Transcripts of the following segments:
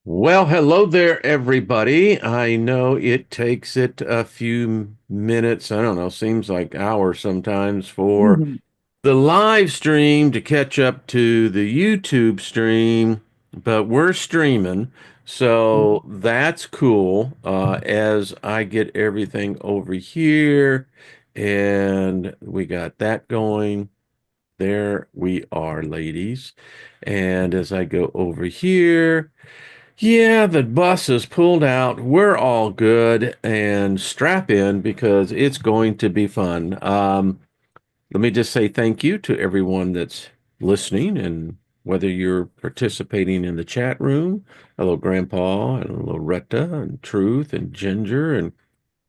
Well, hello there, everybody. I know it takes it a few minutes, I don't know, seems like hours sometimes for Mhm. the live stream to catch up to the YouTube stream, but we're streaming, so that's cool. As I get everything over here, and we got that going. There we are, ladies. And as I go over here, yeah, the bus is pulled out. We're all good and strap in because it's going to be fun. Let me just say thank you to everyone that's listening and whether you're participating in the chat room. Hello, Grandpa, and hello, Retta, and Truth, and Ginger, and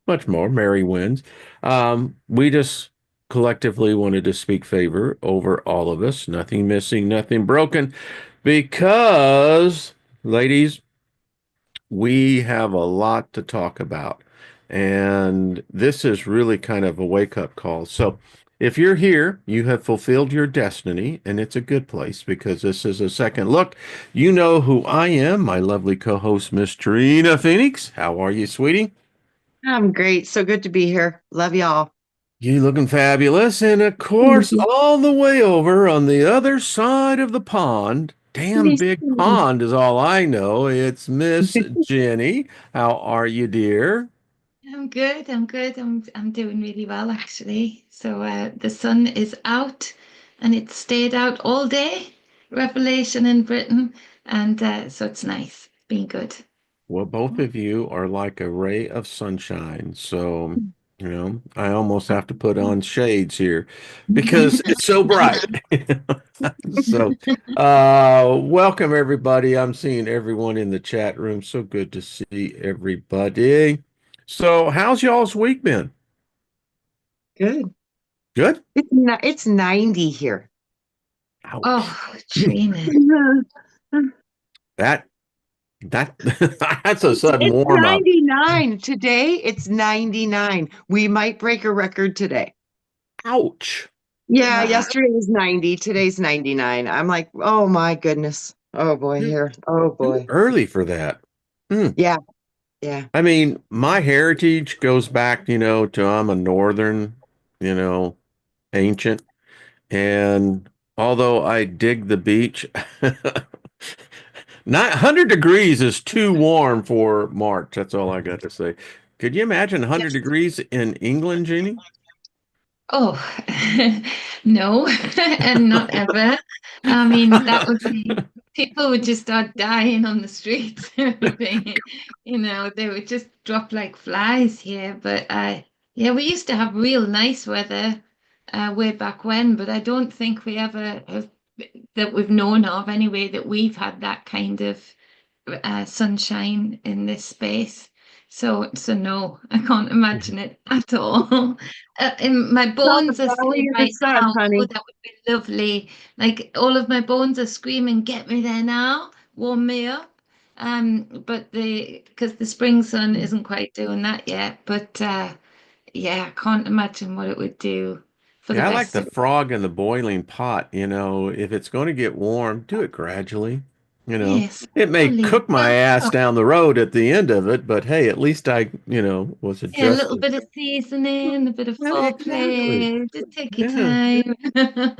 much more. Mary wins. We just collectively wanted to speak favor over all of us. Nothing missing, nothing broken, because, ladies, we have a lot to talk about. And this is really kind of a wake-up call. So if you're here, you have fulfilled your destiny, and it's a good place because this is a second look. You know who I am, my lovely co-host, Miss Trina Phoenix. How are you, sweetie? I'm great. So good to be here. Love y'all. You looking fabulous. And of course, Mhm. all the way over on the other side of the pond, damn big pond is all I know. It's Miss Jenny. How are you, dear? I'm good. I'm good. I'm doing really well actually. So the sun is out and it stayed out all day. Revelation in Britain, and so it's nice. Being good. Well, both of you are like a ray of sunshine. So, I almost have to put on shades here because it's so bright. So, welcome everybody. I'm seeing everyone in the chat room. So good to see everybody. So, how's y'all's week been? Good. Good? It's 90 here. Ouch. Oh, Trina. That that that's a sudden It's warm up. 99. Today it's 99. We might break a record today. Ouch. Yeah, Wow. yesterday was 90. Today's 99. I'm like, oh my goodness. Oh boy, Too, here. Oh too boy. early for that. Hmm. Yeah, yeah. I mean, my heritage goes back, to I'm a northern, you know, ancient. And although I dig the beach, not 100 degrees is too warm for March. That's all I got to say. Could you imagine 100 Yes. degrees in England, Jeannie? Oh, no, and not ever. I mean, that would be people would just start dying on the streets. They would just drop like flies here. But yeah, we used to have real nice weather way back when, but I don't think we ever have that we've known of anyway that we've had that kind of sunshine in this space. So no, I can't imagine it at all. And my It's on the bones are valley saying of the right sun, now, oh, honey. that would be lovely. Like all of my bones are screaming, get me there now, warm me up. But because the spring sun isn't quite doing that yet. But yeah, I can't imagine what it would do for the Yeah, I like rest the of it. frog in the boiling pot. If it's going to get warm, do it gradually. You know, Yes, it may slowly. cook my ass down the road at the end of it, but hey, at least was Yeah, a little adjusted. bit of seasoning, a bit of Yeah, exactly. foreplay. Just take your Yeah. time.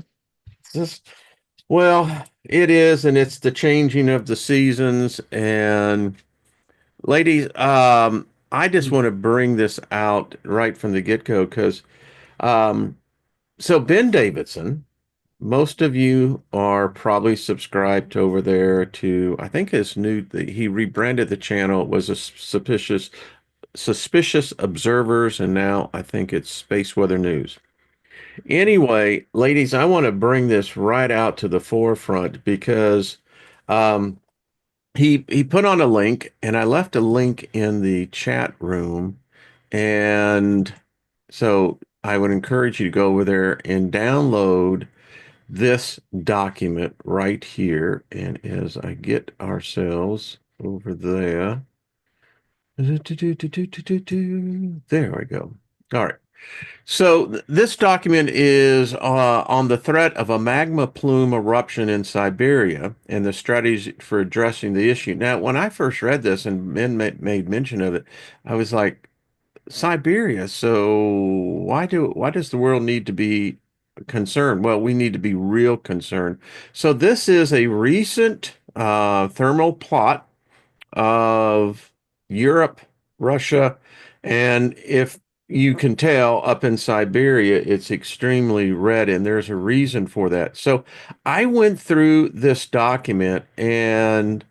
It's just, well, it is, and it's the changing of the seasons. And ladies, I just want to bring this out right from the get-go because, um, so Ben Davidson. Most of you are probably subscribed over there to, I think he rebranded the channel. It was a suspicious observers, and now I think it's Space Weather News. Anyway, ladies, I want to bring this right out to the forefront because um, he put on a link, and I left a link in the chat room, and so I would encourage you to go over there and download this document right here. And as I get ourselves over there, there we go. All right. So this document is on the threat of a magma plume eruption in Siberia and the strategies for addressing the issue. Now, when I first read this and made mention of it, I was like, Siberia. So why does the world need to be concerned? Well, we need to be real concerned. So this is a recent thermal plot of Europe, Russia, and if you can tell up in Siberia, it's extremely red, and there's a reason for that. So I went through this document and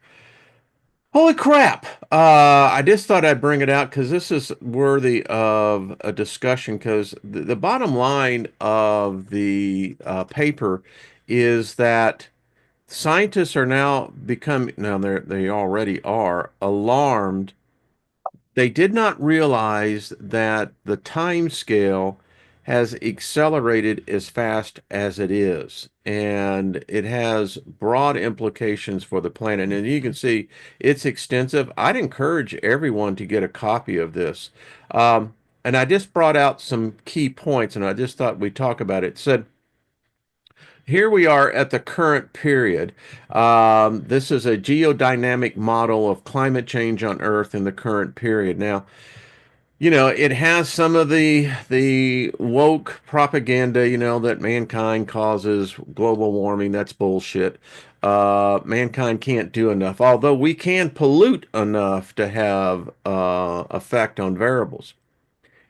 holy crap! I just thought I'd bring it out because this is worthy of a discussion. Because the bottom line of the paper is that scientists are now becoming, now they already are alarmed. They did not realize that the time scale has accelerated as fast as it is, and it has broad implications for the planet. And you can see it's extensive. I'd encourage everyone to get a copy of this. And I just brought out some key points, and I just thought we'd talk about it. It said, here we are at the current period. This is a geodynamic model of climate change on Earth in the current period. Now, it has some of the woke propaganda, that mankind causes global warming. That's bullshit. Mankind can't do enough, although we can pollute enough to have effect on variables.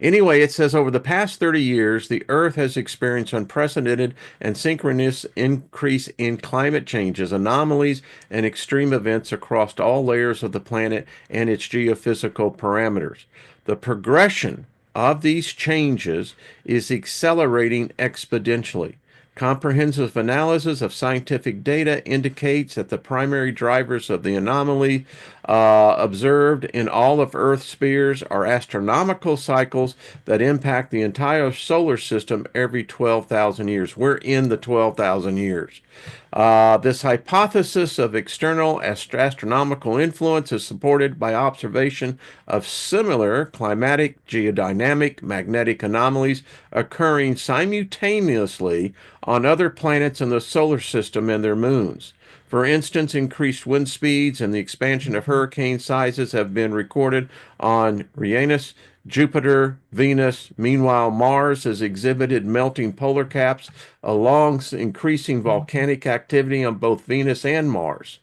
Anyway, it says over the past 30 years, the Earth has experienced unprecedented and synchronous increase in climate changes, anomalies, and extreme events across all layers of the planet and its geophysical parameters. The progression of these changes is accelerating exponentially. Comprehensive analysis of scientific data indicates that the primary drivers of the anomaly observed in all of Earth's spheres are astronomical cycles that impact the entire solar system every 12,000 years. We're in the 12,000 years. This hypothesis of external astronomical influence is supported by observation of similar climatic, geodynamic, magnetic anomalies occurring simultaneously on other planets in the solar system and their moons. For instance, increased wind speeds and the expansion of hurricane sizes have been recorded on Uranus, Jupiter, Venus. Meanwhile, Mars has exhibited melting polar caps, along increasing volcanic activity on both Venus and Mars.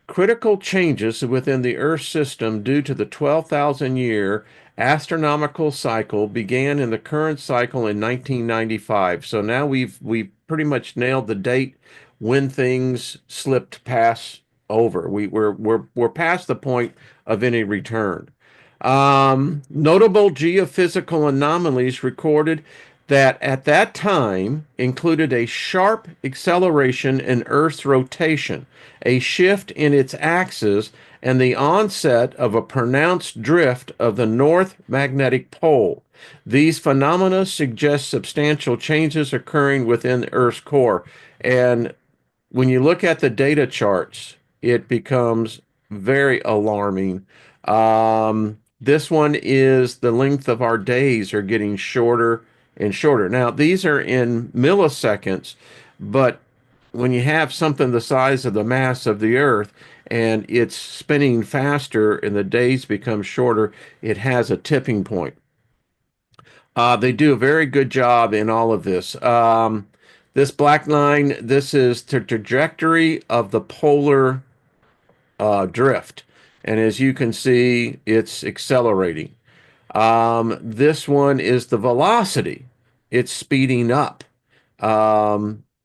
Critical changes within the Earth system due to the 12,000 year astronomical cycle began in the current cycle in 1995. So now we've pretty much nailed the date when things slipped past over. We're past the point of any return. Notable geophysical anomalies recorded that at that time included a sharp acceleration in Earth's rotation, a shift in its axis, and the onset of a pronounced drift of the north magnetic pole. These phenomena suggest substantial changes occurring within Earth's core. And when you look at the data charts, it becomes very alarming. This one is the length of our days are getting shorter and shorter. Now, these are in milliseconds, but when you have something the size of the mass of the Earth and it's spinning faster and the days become shorter, it has a tipping point. They do a very good job in all of this. This black line, this is the trajectory of the polar drift. And as you can see, it's accelerating. This one is the velocity. It's speeding up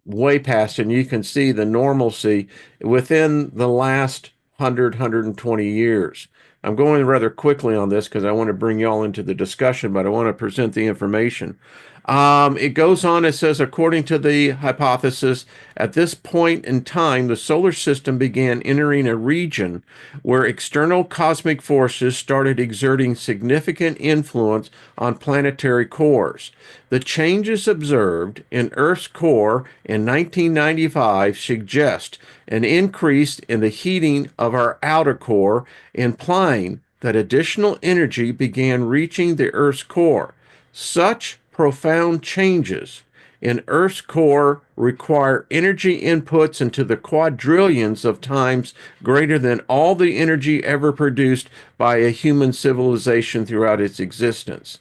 way past, and you can see the normalcy within the last 120 years. I'm going rather quickly on this because I want to bring you all into the discussion, but I want to present the information. It goes on, it says, according to the hypothesis, at this point in time, the solar system began entering a region where external cosmic forces started exerting significant influence on planetary cores. The changes observed in Earth's core in 1995 suggest an increase in the heating of our outer core, implying that additional energy began reaching the Earth's core. Such profound changes in Earth's core require energy inputs into the quadrillions of times greater than all the energy ever produced by a human civilization throughout its existence.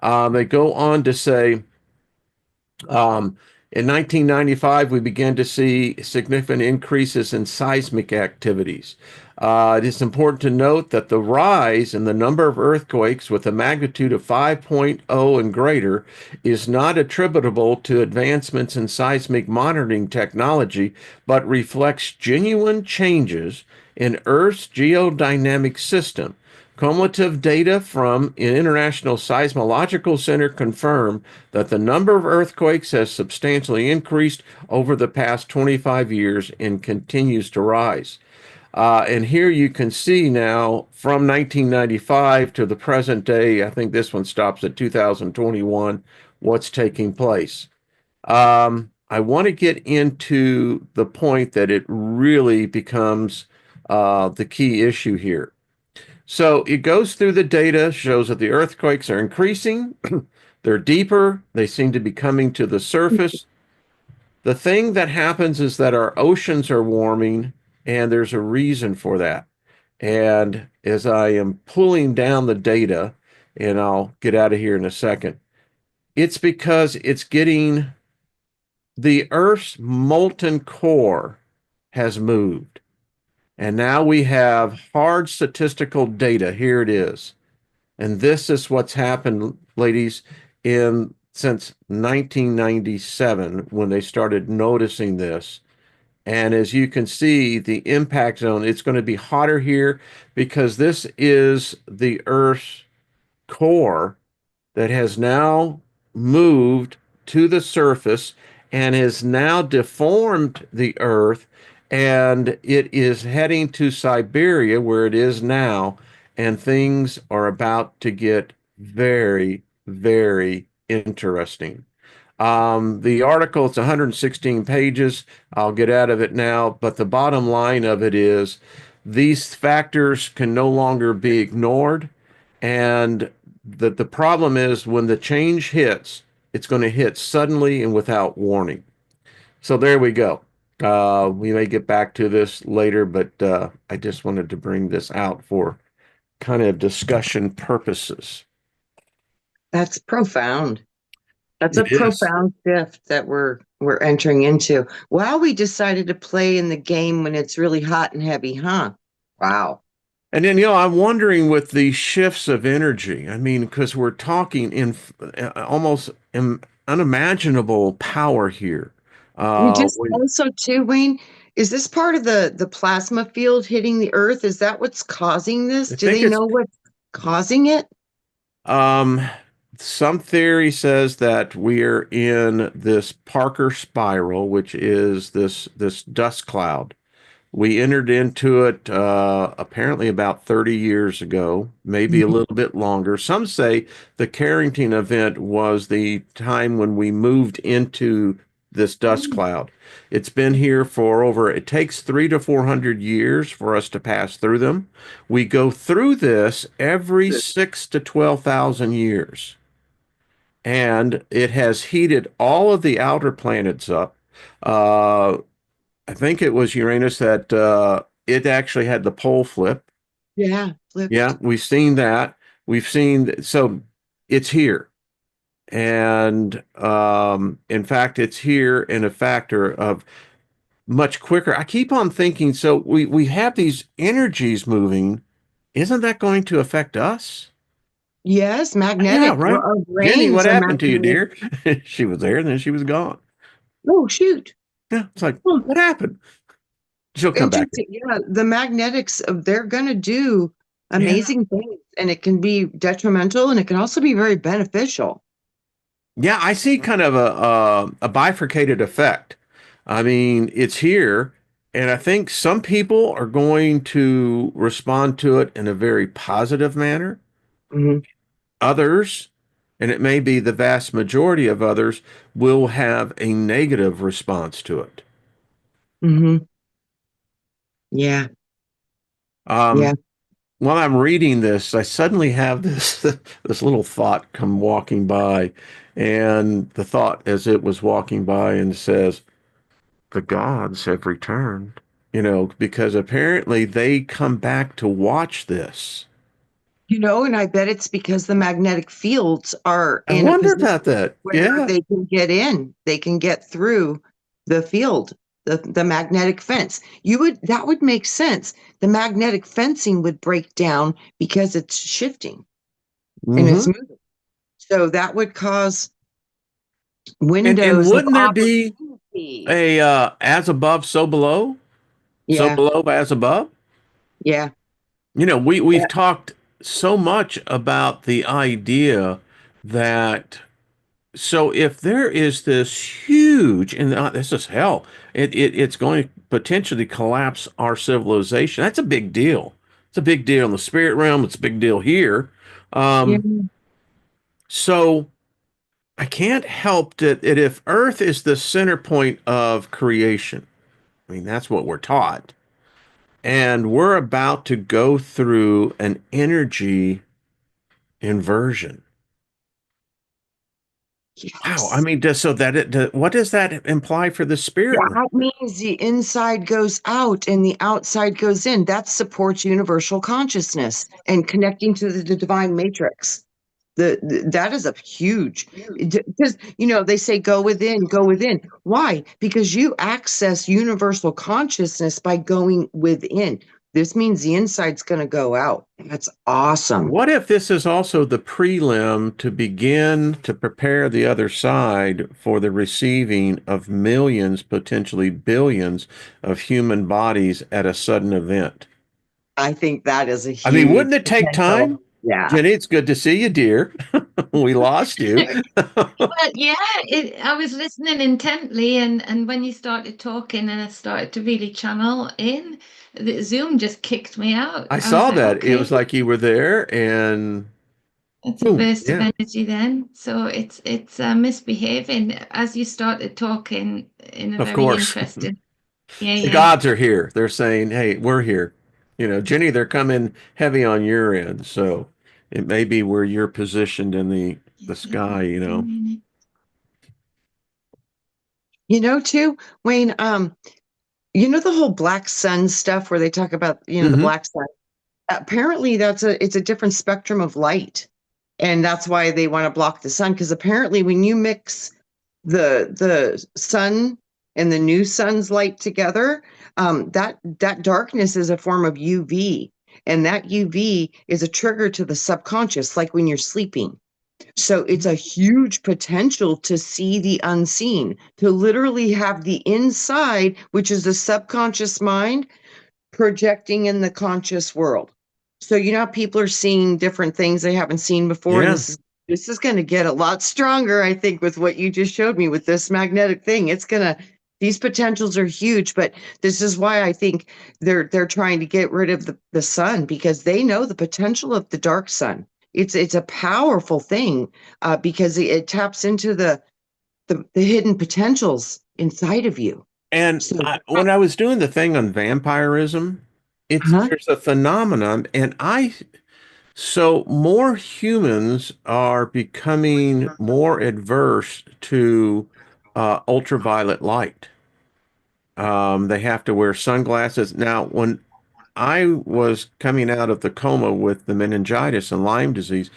They go on to say, um, in 1995, we began to see significant increases in seismic activities. It is important to note that the rise in the number of earthquakes with a magnitude of 5.0 and greater is not attributable to advancements in seismic monitoring technology, but reflects genuine changes in Earth's geodynamic system. Cumulative data from an International Seismological Center confirm that the number of earthquakes has substantially increased over the past 25 years and continues to rise. And here you can see now from 1995 to the present day, I think this one stops at 2021, what's taking place. I want to get into the point that it really becomes the key issue here. So it goes through the data, shows that the earthquakes are increasing, they're deeper, they seem to be coming to the surface. The thing that happens is that our oceans are warming, and there's a reason for that. And as I am pulling down the data, and I'll get out of here in a second, it's because it's getting the Earth's molten core has moved. And now we have hard statistical data. Here it is. And this is what's happened, ladies, in since 1997 when they started noticing this. And as you can see, the impact zone, it's going to be hotter here because this is the Earth's core that has now moved to the surface and has now deformed the Earth, and it is heading to Siberia where it is now, and things are about to get very, very interesting. The article, it's 116 pages. I'll get out of it now, but the bottom line of it is these factors can no longer be ignored. And the problem is when the change hits, it's going to hit suddenly and without warning. So there we go. We may get back to this later, but I just wanted to bring this out for kind of discussion purposes. That's profound. That's a It is. profound shift that we're entering into. Wow, we decided to play in the game when it's really hot and heavy, huh? Wow. And then, I'm wondering with the shifts of energy, I mean, because we're talking in almost unimaginable power here. We just When also too, Wayne, is this part of the plasma field hitting the Earth? Is that what's causing this? I Do think they it's know what's causing it? um, some theory says that we're in this Parker spiral, which is this dust cloud. We entered into it apparently about 30 years ago, maybe a little bit longer. Some say the Carrington event was the time when we moved into this dust cloud. It's been here for it takes 300 to 400 years for us to pass through them. We go through this every 6 to 12,000 years, and it has heated all of the outer planets up. Uh, I think it was Uranus that it actually had the pole flip. Yeah, Yeah, flipped. we've seen that. We've seen so it's here. And in fact, it's here in a factor of much quicker. I keep on thinking, so we have these energies moving. Isn't that going to affect us? Yes, Yeah, magnetic. right. Our Jenny, what brains are happened to you, magnetic. dear? She was there and then she was gone. Oh, shoot. Yeah, it's like, Huh. what happened? She'll come back. Interesting. Yeah, the magnetics of they're gonna do Yeah. amazing things, and it can be detrimental and it can also be very beneficial. Yeah, I see kind of a bifurcated effect. I mean, it's here, and I think some people are going to respond to it in a very positive manner. Hmm. Others, and it may be the vast majority of others, will have a negative response to it. Hmm. Yeah, yeah. Um, while I'm reading this, I suddenly have this this little thought come walking by, and the thought as it was walking by and says, "The gods have returned." Because apparently they come back to watch this. And I bet it's because the magnetic fields are I in a wonder position about that. where Yeah. they can get in, they can get through the field, the magnetic fence. That would make sense. The magnetic fencing would break down because it's shifting and it's Hmm. moving. So that would cause And windows of wouldn't there be opportunity. a as above, so below? So Yeah, below, as above? yeah, We've yeah, talked so much about the idea that so if there is this huge, and this is hell, it's going to potentially collapse our civilization. That's a big deal. It's a big deal in the spirit realm. It's a big deal here. yeah. So I can't help that if Earth is the center point of creation, I mean, that's what we're taught. And we're about to go through an energy inversion. Wow. I Yes. mean, what does that imply for the spirit realm? That means the inside goes out and the outside goes in. That supports universal consciousness and connecting to the divine matrix. That is a huge, because they say go within, go within. Why? Because you access universal consciousness by going within. This means the inside's going to go out. That's awesome. What if this is also the prelim to begin to prepare the other side for the receiving of millions, potentially billions of human bodies at a sudden event? I think that is a I mean, huge wouldn't it take potential. time? Yeah. Jenny, it's good to see you, dear. We lost you. Well, yeah, I was listening intently, and when you started talking and I started to really channel in, the Zoom just kicked me out. I I was saw like, that. It okay, was like you were there and it's a boom. burst of Yeah, energy then. So it's misbehaving as you started talking in a of very course. interesting. Yeah, The yeah. gods are here. They're saying, hey, we're here. Jenny, they're coming heavy on your end. So it may be where you're positioned in the sky. Too, Wayne, the whole black sun stuff where they talk about, the Hmm. black sun. Apparently it's a different spectrum of light. And that's why they want to block the sun. Because apparently when you mix the sun and the new sun's light together, that darkness is a form of UV. And that UV is a trigger to the subconscious, like when you're sleeping. So it's a huge potential to see the unseen, to literally have the inside, which is the subconscious mind, projecting in the conscious world. So how people are seeing different things they haven't seen before, and Yeah. this is going to get a lot stronger, I think, with what you just showed me with this magnetic thing. These potentials are huge, but this is why I think they're trying to get rid of the sun, because they know the potential of the dark sun. It's a powerful thing, because it taps into the hidden potentials inside of you. And So, when I was doing the thing on vampirism, huh? there's a phenomenon, and so more humans are becoming more adverse to ultraviolet light. They have to wear sunglasses. Now, when I was coming out of the coma with the meningitis and Lyme disease,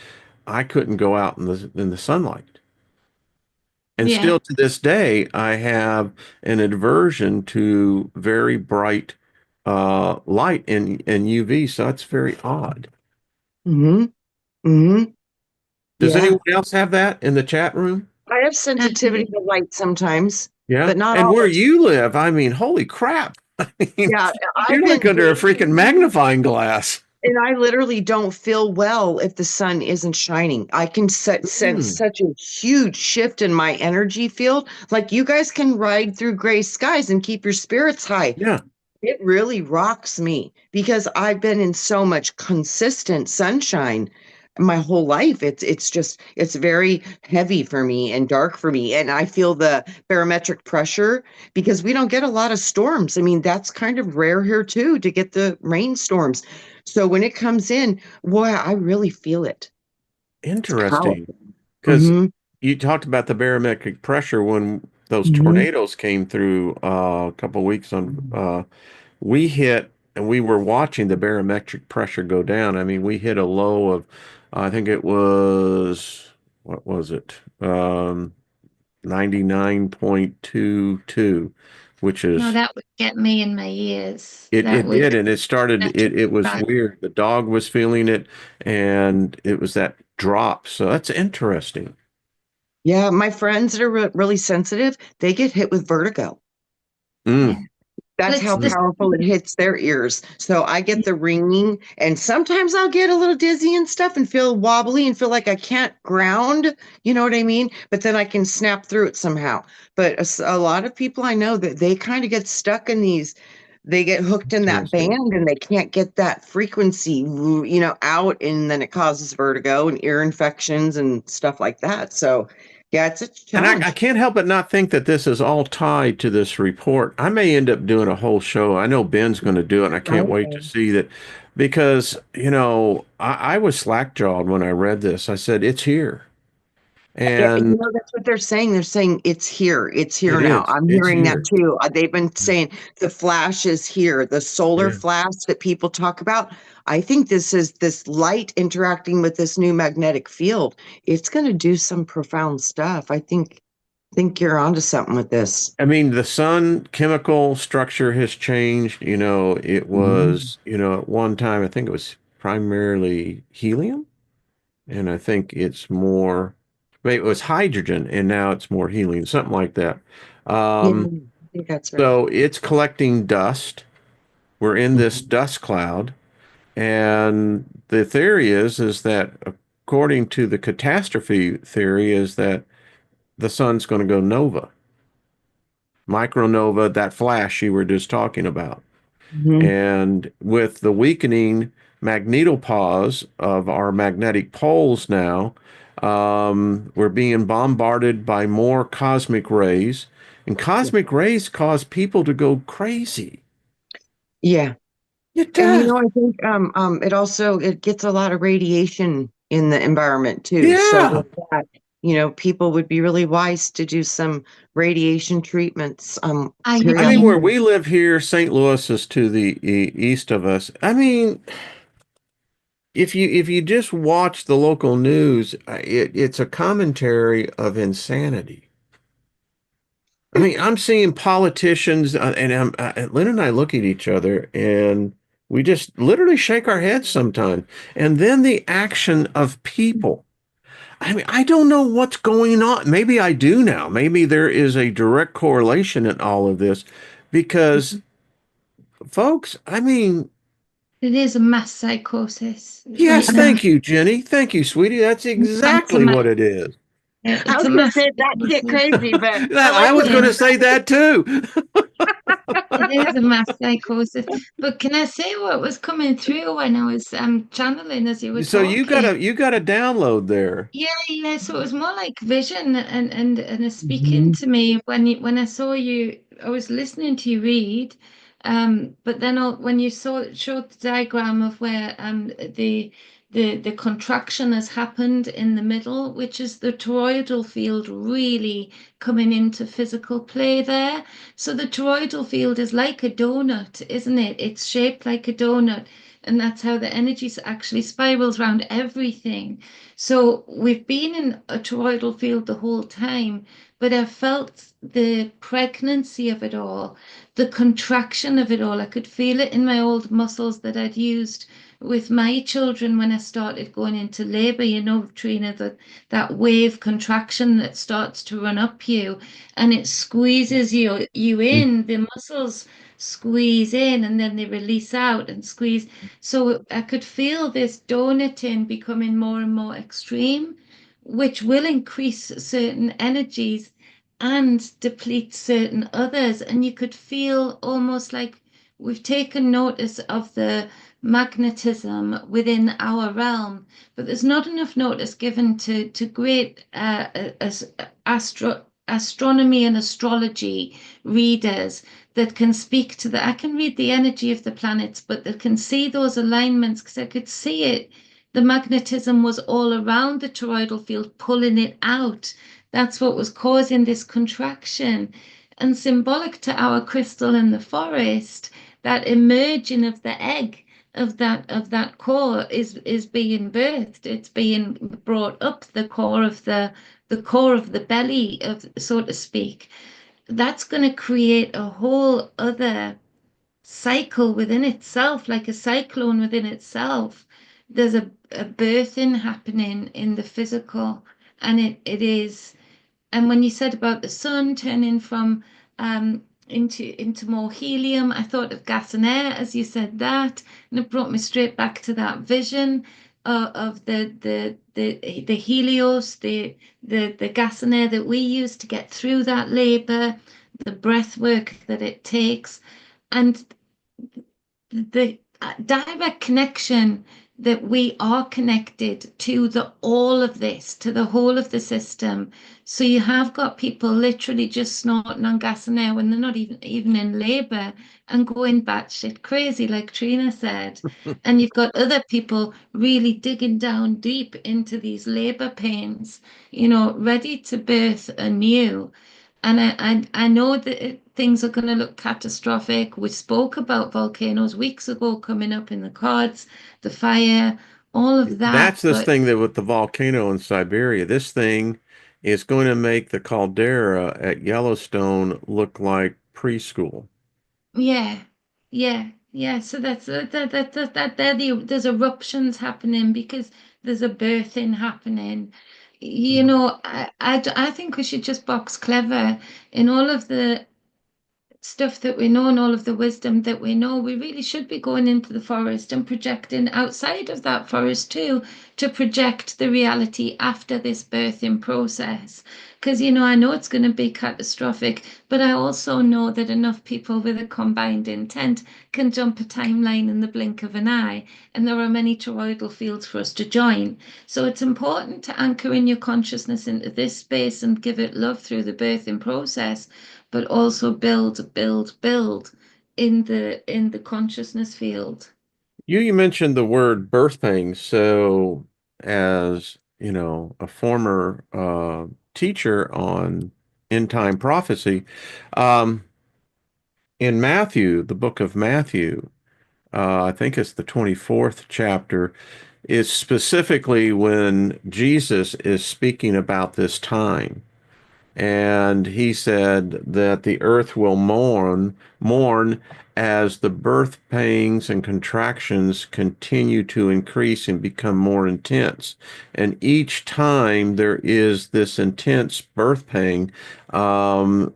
I couldn't go out in the sunlight. And Yeah. still to this day, I have an aversion to very bright light in UV. So it's very odd. Mm-hmm. Mm-hmm. Does Yeah. anyone else have that in the chat room? I have sensitivity Um, to light sometimes, Yeah. but not And where always. you live, I mean, holy crap. I mean, Yeah, I've you're like been under a days, freaking magnifying glass. and I literally don't feel well if the sun isn't shining. I can sense Mm, such a huge shift in my energy field. Like you guys can ride through gray skies and keep your spirits high. yeah. It really rocks me because I've been in so much consistent sunshine. my whole life. It's just it's very heavy for me and dark for me. And I feel the barometric pressure because we don't get a lot of storms. I mean, that's kind of rare here too to get the rainstorms. So when it comes in, boy, I really feel it. It's Interesting. powerful. Because Hmm. you talked about the barometric pressure when those Hmm. tornadoes came through a couple of weeks on. We hit, and we were watching the barometric pressure go down. I mean, we hit a low of, I think it was, what was it? 99.22, which No, is that would get me in my ears. it. That It would did, and it started. electric It was back. weird. The dog was feeling it, and it was that drop. So that's interesting. Yeah, my friends that are really sensitive, they get hit with vertigo. Yeah. Mm. Well, That's it's how the powerful it hits their ears. So I get the ringing, and sometimes I'll get a little dizzy and stuff and feel wobbly and feel like I can't ground. You know what I mean? But then I can snap through it somehow. But a lot of people I know that they kind of get stuck in these, they get hooked in that Interesting. band and they can't get that frequency, out, and then it causes vertigo and ear infections and stuff like that. So yeah, it's a And I challenge. can't help but not think that this is all tied to this report. I may end up doing a whole show. I know Ben's going to do it, and I can't wait to Right. see that because, I was slack-jawed when I read this. I said, it's here. Yeah, And that's what they're saying. They're saying it's here. It's here it now. is. I'm It's hearing that here. too. They've been saying the flash is here, the solar Yeah. flash that people talk about. I think this is this light interacting with this new magnetic field. It's going to do some profound stuff. I think you're onto something with this. I mean, the sun chemical structure has changed. It Mhm. was, at one time, I think it was primarily helium. And I think it's more, wait, it was hydrogen, and now it's more helium, something like that. Yeah, Um, I think that's right. so it's collecting dust. We're in this Mhm. dust cloud, and the theory is that according to the catastrophe theory, is that the sun's going to go nova, micronova, that flash you were just talking about. Mhm. And with the weakening magnetopause of our magnetic poles now, we're being bombarded by more cosmic rays. And Yeah. cosmic rays cause people to go crazy. Yeah. It And does. I think it also it gets a lot of radiation in the environment too. So Yeah. with that, people would be really wise to do some radiation treatments I I mean, agree. where periodically. we live here, St. Louis is to the east of us. I mean, if you just watch the local news, it's a commentary of insanity. I mean, I'm seeing politicians, and Lynn and I look at each other, and we just literally shake our heads sometimes. And then the action of people. I mean, I don't know what's going on. Maybe I do now. Maybe there is a direct correlation in all of this, because, folks, I mean, It is a mass psychosis. yes, thank you, Jenny. Thank you, sweetie. That's It's a exactly mass, what it is. I it's was a gonna mass say that get psychosis. crazy, but I I like was what going Yeah. to say that too. It is a mass psychosis. But can I say what was coming through when I was channeling as you were So you got talking? a you got a download there. Yeah, yeah. So it was more like vision and it's speaking Mhm. to me when I saw you. I was listening to you read, but then when you showed the diagram of where the contraction has happened in the middle, which is the toroidal field really coming into physical play there. So the toroidal field is like a donut, isn't it? It's shaped like a donut, and that's how the energy actually spirals around everything. So we've been in a toroidal field the whole time, but I felt the pregnancy of it all, the contraction of it all. I could feel it in my old muscles that I'd used with my children when I started going into labor, Trina, that wave contraction that starts to run up you and it squeezes you in, the muscles squeeze in and then they release out and squeeze. So I could feel this donating becoming more and more extreme, which will increase certain energies and deplete certain others. And you could feel almost like we've taken notice of the magnetism within our realm, but there's not enough notice given to great astronomy and astrology readers that can speak to the. I can read the energy of the planets, but that can see those alignments because I could see it. The magnetism was all around the toroidal field, pulling it out. That's what was causing this contraction. And symbolic to our crystal in the forest, that emerging of the egg of that core is being birthed. It's being brought up, the core of the belly of, so to speak. That's going to create a whole other cycle within itself, like a cyclone within itself. There's a birthing happening in the physical, and it is. And when you said about the sun turning from into more helium, I thought of gas and air as you said that, and it brought me straight back to that vision of the helios, the gas and air that we use to get through that labor, the breath work that it takes, and the direct connection that we are connected to the all of this, to the whole of the system. So you have got people literally just snorting on gas and air when they're not even in labor and going batshit crazy, like Trina said. And you've got other people really digging down deep into these labor pains, ready to birth anew. And I know that things are going to look catastrophic. We spoke about volcanoes weeks ago coming up in the cards, the fire, all of that. That's this But thing that with the volcano in Siberia, this thing is going to make the caldera at Yellowstone look like preschool. yeah, yeah. So that's there's eruptions happening because there's a birthing happening. I think we should just box clever in all of the stuff that we know and all of the wisdom that we know, we really should be going into the forest and projecting outside of that forest too, to project the reality after this birthing process. Because, I know it's going to be catastrophic, but I also know that enough people with a combined intent can jump a timeline in the blink of an eye, and there are many toroidal fields for us to join. So it's important to anchor in your consciousness into this space and give it love through the birthing process, but also build in the consciousness field. You mentioned the word birth pains. So, as a former teacher on end time prophecy, um, in Matthew, the book of Matthew, I think it's the 24th chapter, is specifically when Jesus is speaking about this time. And he said that the earth will mourn as the birth pangs and contractions continue to increase and become more intense. And each time there is this intense birth pang, um,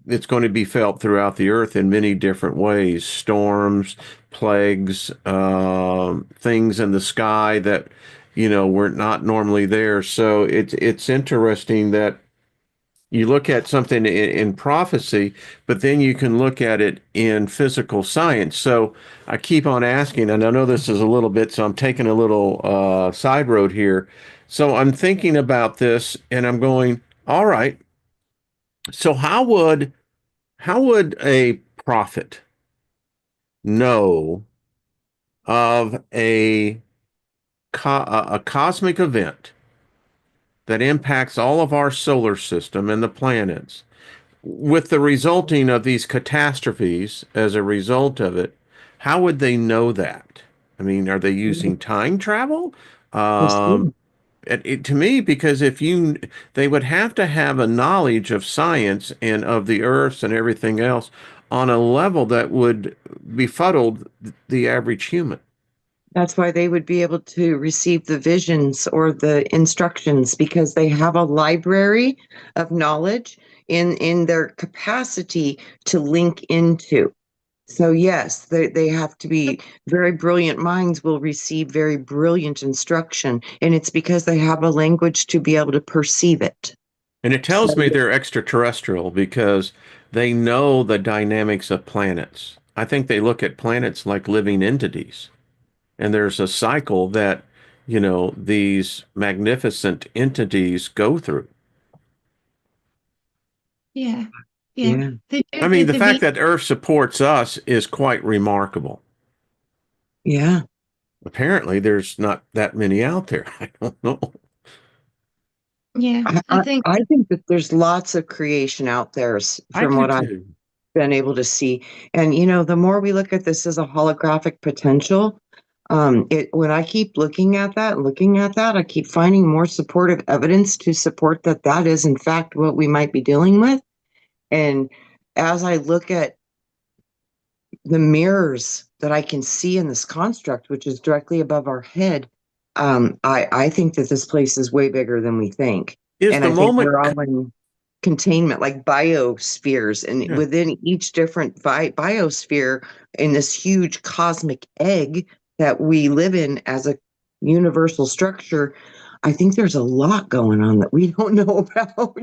it's going to be felt throughout the earth in many different ways: storms, plagues, things in the sky that were not normally there. So it's interesting that you look at something in prophecy, but then you can look at it in physical science. So I keep on asking, and I know this is a little bit, so I'm taking a little side road here. So I'm thinking about this, and I'm going, all right. So how would a prophet know of a cosmic event that impacts all of our solar system and the planets, with the resulting of these catastrophes as a result of it? How would they know that? I mean, are they using time travel? Um, to me, because they would have to have a knowledge of science and of the earths and everything else on a level that would befuddle the average human. That's why they would be able to receive the visions or the instructions because they have a library of knowledge in their capacity to link into. So yes, they have to be very brilliant minds will receive very brilliant instruction, and it's because they have a language to be able to perceive it. And it So tells me they're extraterrestrial because they know the dynamics of planets. I think they look at planets like living entities. And there's a cycle that, these magnificent entities go through. Yeah, yeah. Yeah. They do I mean, the the fact V. that Earth supports us is quite remarkable. Yeah. Apparently, there's not that many out there. I don't know. Yeah, I, I I, think. I think that there's lots of creation out there I from do what I've too. been able to see. And the more we look at this as a holographic potential, when I keep looking at that, I keep finding more supportive evidence to support that that is in fact what we might be dealing with. And as I look at the mirrors that I can see in this construct, which is directly above our head, I think that this place is way bigger than we think. Is And the I think moment, we're all in containment, like biospheres, and yeah, within each different biosphere in this huge cosmic egg that we live in as a universal structure, I think there's a lot going on that we don't know about.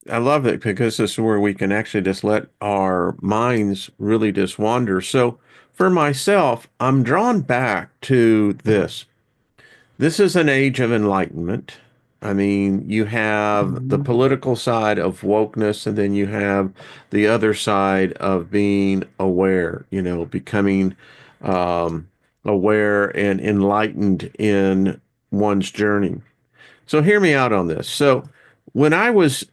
I love it because this is where we can actually just let our minds really just wander. So for myself, I'm drawn back to this. This is an age of enlightenment. I mean, you have the Mhm. political side of wokeness, and then you have the other side of being aware, becoming um, aware and enlightened in one's journey. So hear me out on this. So when I was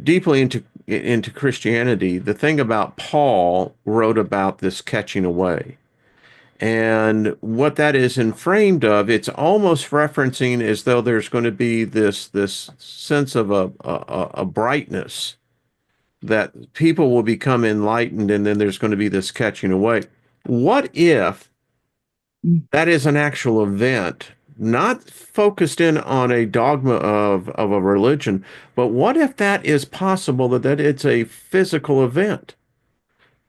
deeply into Christianity, the thing about Paul wrote about this catching away. And what that is inframed of, it's almost referencing as though there's going to be this sense of a brightness that people will become enlightened, and then there's going to be this catching away. What if that is an actual event, not focused in on a dogma of a religion, but what if that is possible that it's a physical event?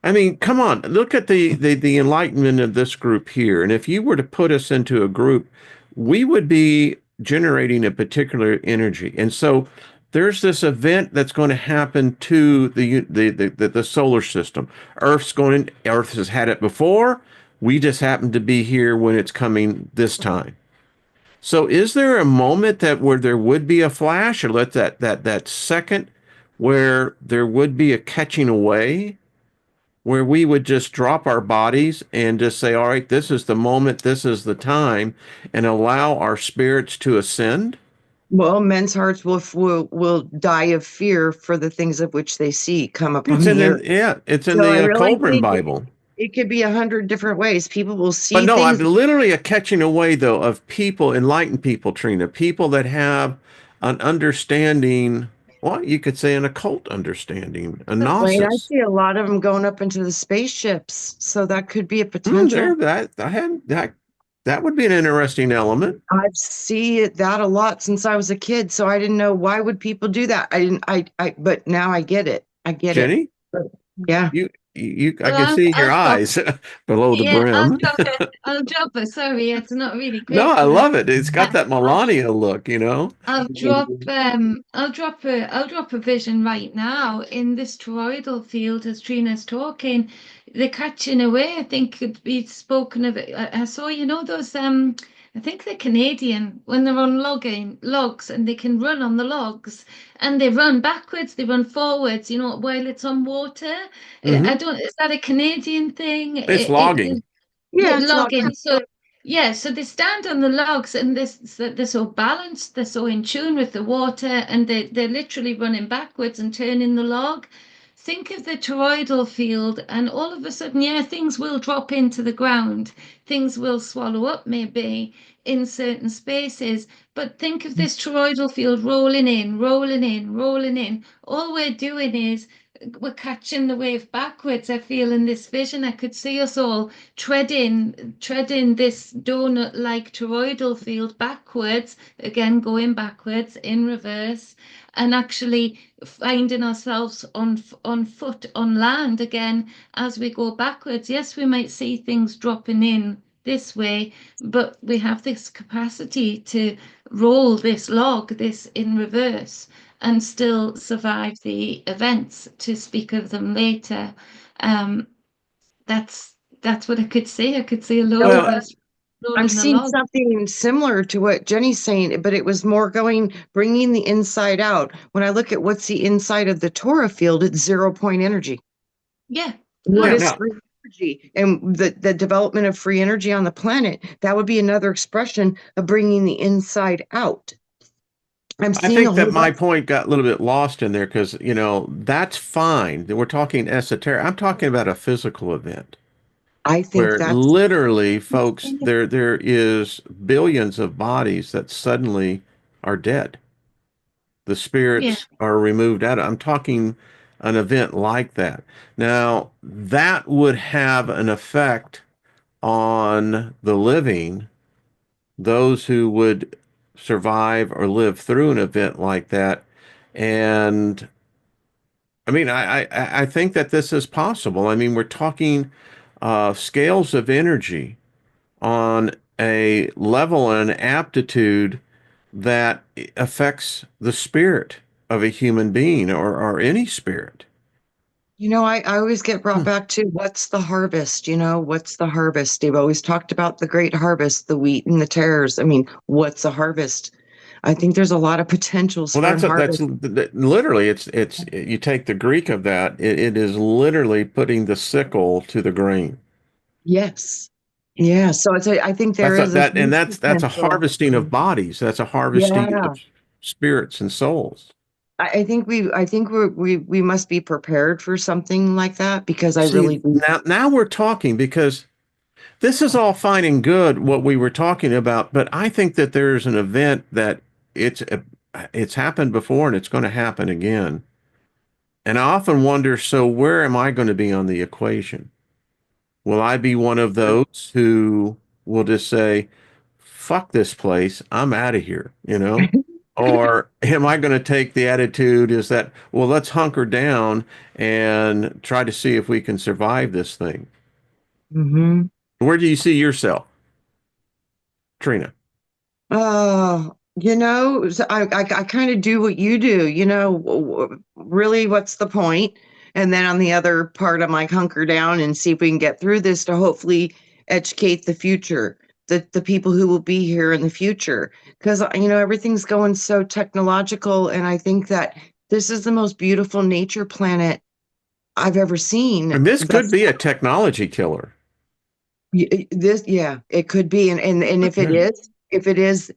I mean, come on, look at the enlightenment of this group here. And if you were to put us into a group, we would be generating a particular energy. And so there's this event that's going to happen to the solar system. Earth has had it before. We just happen to be here when it's coming this time. So is there a moment that where there would be a flash, or let that second where there would be a catching away? Where we would just drop our bodies and just say, all right, this is the moment, this is the time, and allow our spirits to ascend. Well, men's hearts will die of fear for the things of which they see come It's upon in the the earth. yeah, it's in So I the really Colburn think Bible. it could be 100 different ways. People will But see no, I'm things. literally a catching away though of people, enlightened people, Trina, people that have an understanding, well, you could say an occult understanding, a Wayne, I gnosis. see a lot of them going up into the spaceships. So that could be a There, potential. that I had that would be an interesting element. I've seen that a lot since I was a kid. So I didn't know why would people do that. I didn't, but now I get it. I get it. Jenny, But yeah. I Well, can see in I'll your drop. eyes below the Yeah, I'll brim. drop it. I'll drop it. Sorry, it's not really No, great I for the. love it. It's got that I'll Melania look. I'll drop a vision right now in this toroidal field as Trina's talking. The catching away, I think could be spoken of. I saw, those I think they're Canadian when they're on logs and they can run on the logs and they run backwards, they run forwards, while it's on water. I Hmm. don't, is that a Canadian thing? It's logging. Yeah, it's Log not. in. So yeah, so they stand on the logs and they're so balanced, they're so in tune with the water, and they're literally running backwards and turning the log. Think of the toroidal field, and all of a sudden, yeah, things will drop into the ground, things will swallow up maybe in certain spaces. But think of this toroidal field rolling in, rolling in, rolling in. All we're doing is we're catching the wave backwards. I feel in this vision, I could see us all treading this donut-like toroidal field backwards, again going backwards in reverse, and actually finding ourselves on foot on land again as we go backwards. Yes, we might see things dropping in this way, but we have this capacity to roll this log, this in reverse. and still survive the events to speak of them later. Um, that's what I could say. I could say a load of Well, us rolled I'm in the seeing log. something similar to what Jenny's saying, but it was more bringing the inside out. When I look at what's the inside of the Torah field, it's 0 point energy. Yeah. What yeah, Oh, is now free energy? And the development of free energy on the planet, that would be another expression of bringing the inside out. I'm I seeing a think that whole my bunch. point got a little bit lost in there because, that's fine. We're talking esoteric. I'm talking about a physical event I think where that's, literally, folks, there is billions of bodies that suddenly are dead. The yeah. spirits are removed out. I'm talking an event like that. Now, that would have an effect on the living, those who would survive or live through an event like that. And I mean, I think that this is possible. I mean, we're talking scales of energy on a level and an aptitude that affects the spirit of a human being or any spirit. I always get brought Hmm. back to what's the harvest? What's the harvest? They've always talked about the great harvest, the wheat and the tares. I mean, what's a harvest? I think there's a lot of potentials Well, for an that's harvest. literally it's you take the Greek of that, it is literally putting the sickle to the grain. Yes. Yeah. So I think there That's a, is a that and huge that's a potential. harvesting of bodies. That's a harvesting Yeah. of spirits and souls. I think we must be prepared for something like that because I See, really do. now we're talking because this is all fine and good what we were talking about, but I think that there's an event that it's it's happened before and it's going to happen again. And I often wonder, so where am I going to be on the equation? Will I be one of those who will just say, fuck this place, I'm out of here, Or am I going to take the attitude is that, well, let's hunker down and try to see if we can survive this thing? Hmm. Where do you see yourself, Trina? So I kind of do what you do, really, what's the point? And then on the other part, I'm like, hunker down and see if we can get through this to hopefully educate the future, the people who will be here in the future. Because, everything's going so technological. And I think that this is the most beautiful nature planet I've ever seen. And this could be a technology killer. Yeah, it could be. And if it is,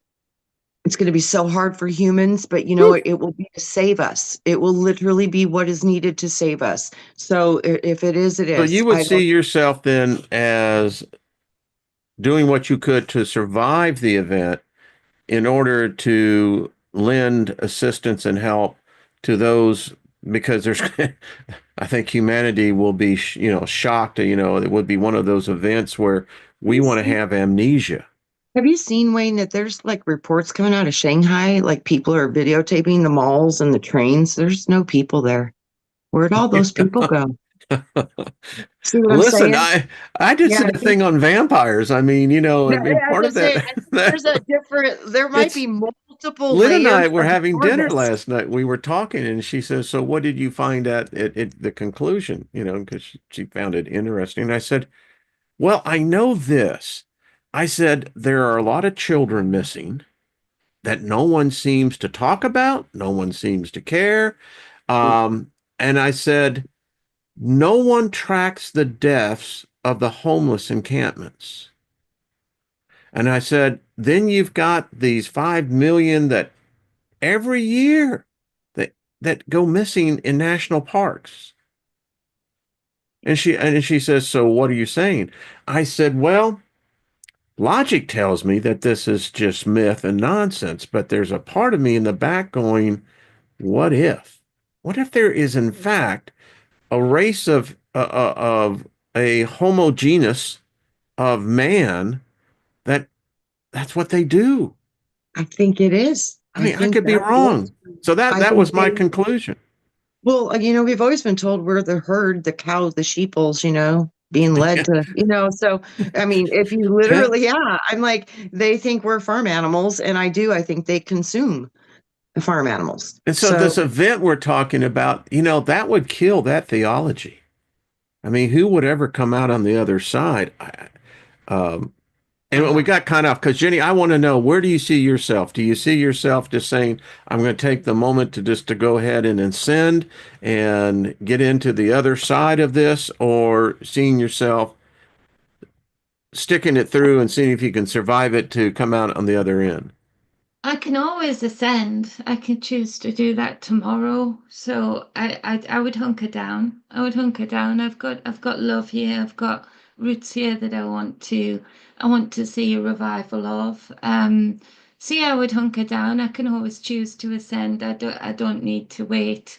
it's going to be so hard for humans, but it will be to save us. It will literally be what is needed to save us. So if it is, it So is. you would I see don't. yourself then as doing what you could to survive the event in order to lend assistance and help to those because there's I think humanity will be shocked, it would be one of those events where we want to have amnesia. Have you seen, Wayne, that there's like reports coming out of Shanghai, like people are videotaping the malls and the trains? There's no people there. Where'd all those people go? See what I'm Listen, saying? I just Yeah, did a thing on vampires. I mean, yeah, and as part I of that say, there's a different, there might it's be multiple Lynn and layers I were of the having dinner harvest. last night. We were talking, and she says, "So, what did you find at the conclusion?" Because she found it interesting. And I said, "Well, I know this." I said, "There are a lot of children missing that no one seems to talk about, no one seems to care." And I said, "No one tracks the deaths of the homeless encampments." And I said, "Then you've got these 5 million that every year that go missing in national parks." And she says, "So what are you saying?" I said, "Well, logic tells me that this is just myth and nonsense, but there's a part of me in the back going, what if? What if there is in fact a race of a homogeneous of man that's what they do?" I think it is. I I mean, I think could be that is. wrong. So that I that think was my they, conclusion. well, we've always been told we're the herd, the cows, the sheeples, being led to, so I mean, if you Yeah. literally, yeah, I'm like, they think we're farm animals, and I think they consume. the farm animals. And so So this event we're talking about, that would kill that theology. I mean, who would ever come out on the other side? Um, and we uh, got kind of off because Jenny, I want to know, where do you see yourself? Do you see yourself just saying, I'm going to take the moment to go ahead and ascend and get into the other side of this, or seeing yourself sticking it through and seeing if you can survive it to come out on the other end? I can always ascend. I can choose to do that tomorrow. So I would hunker down. I would hunker down. I've got love here. I've got roots here that I want to see a revival of. See, I would hunker down. I can always choose to ascend. I don't need to wait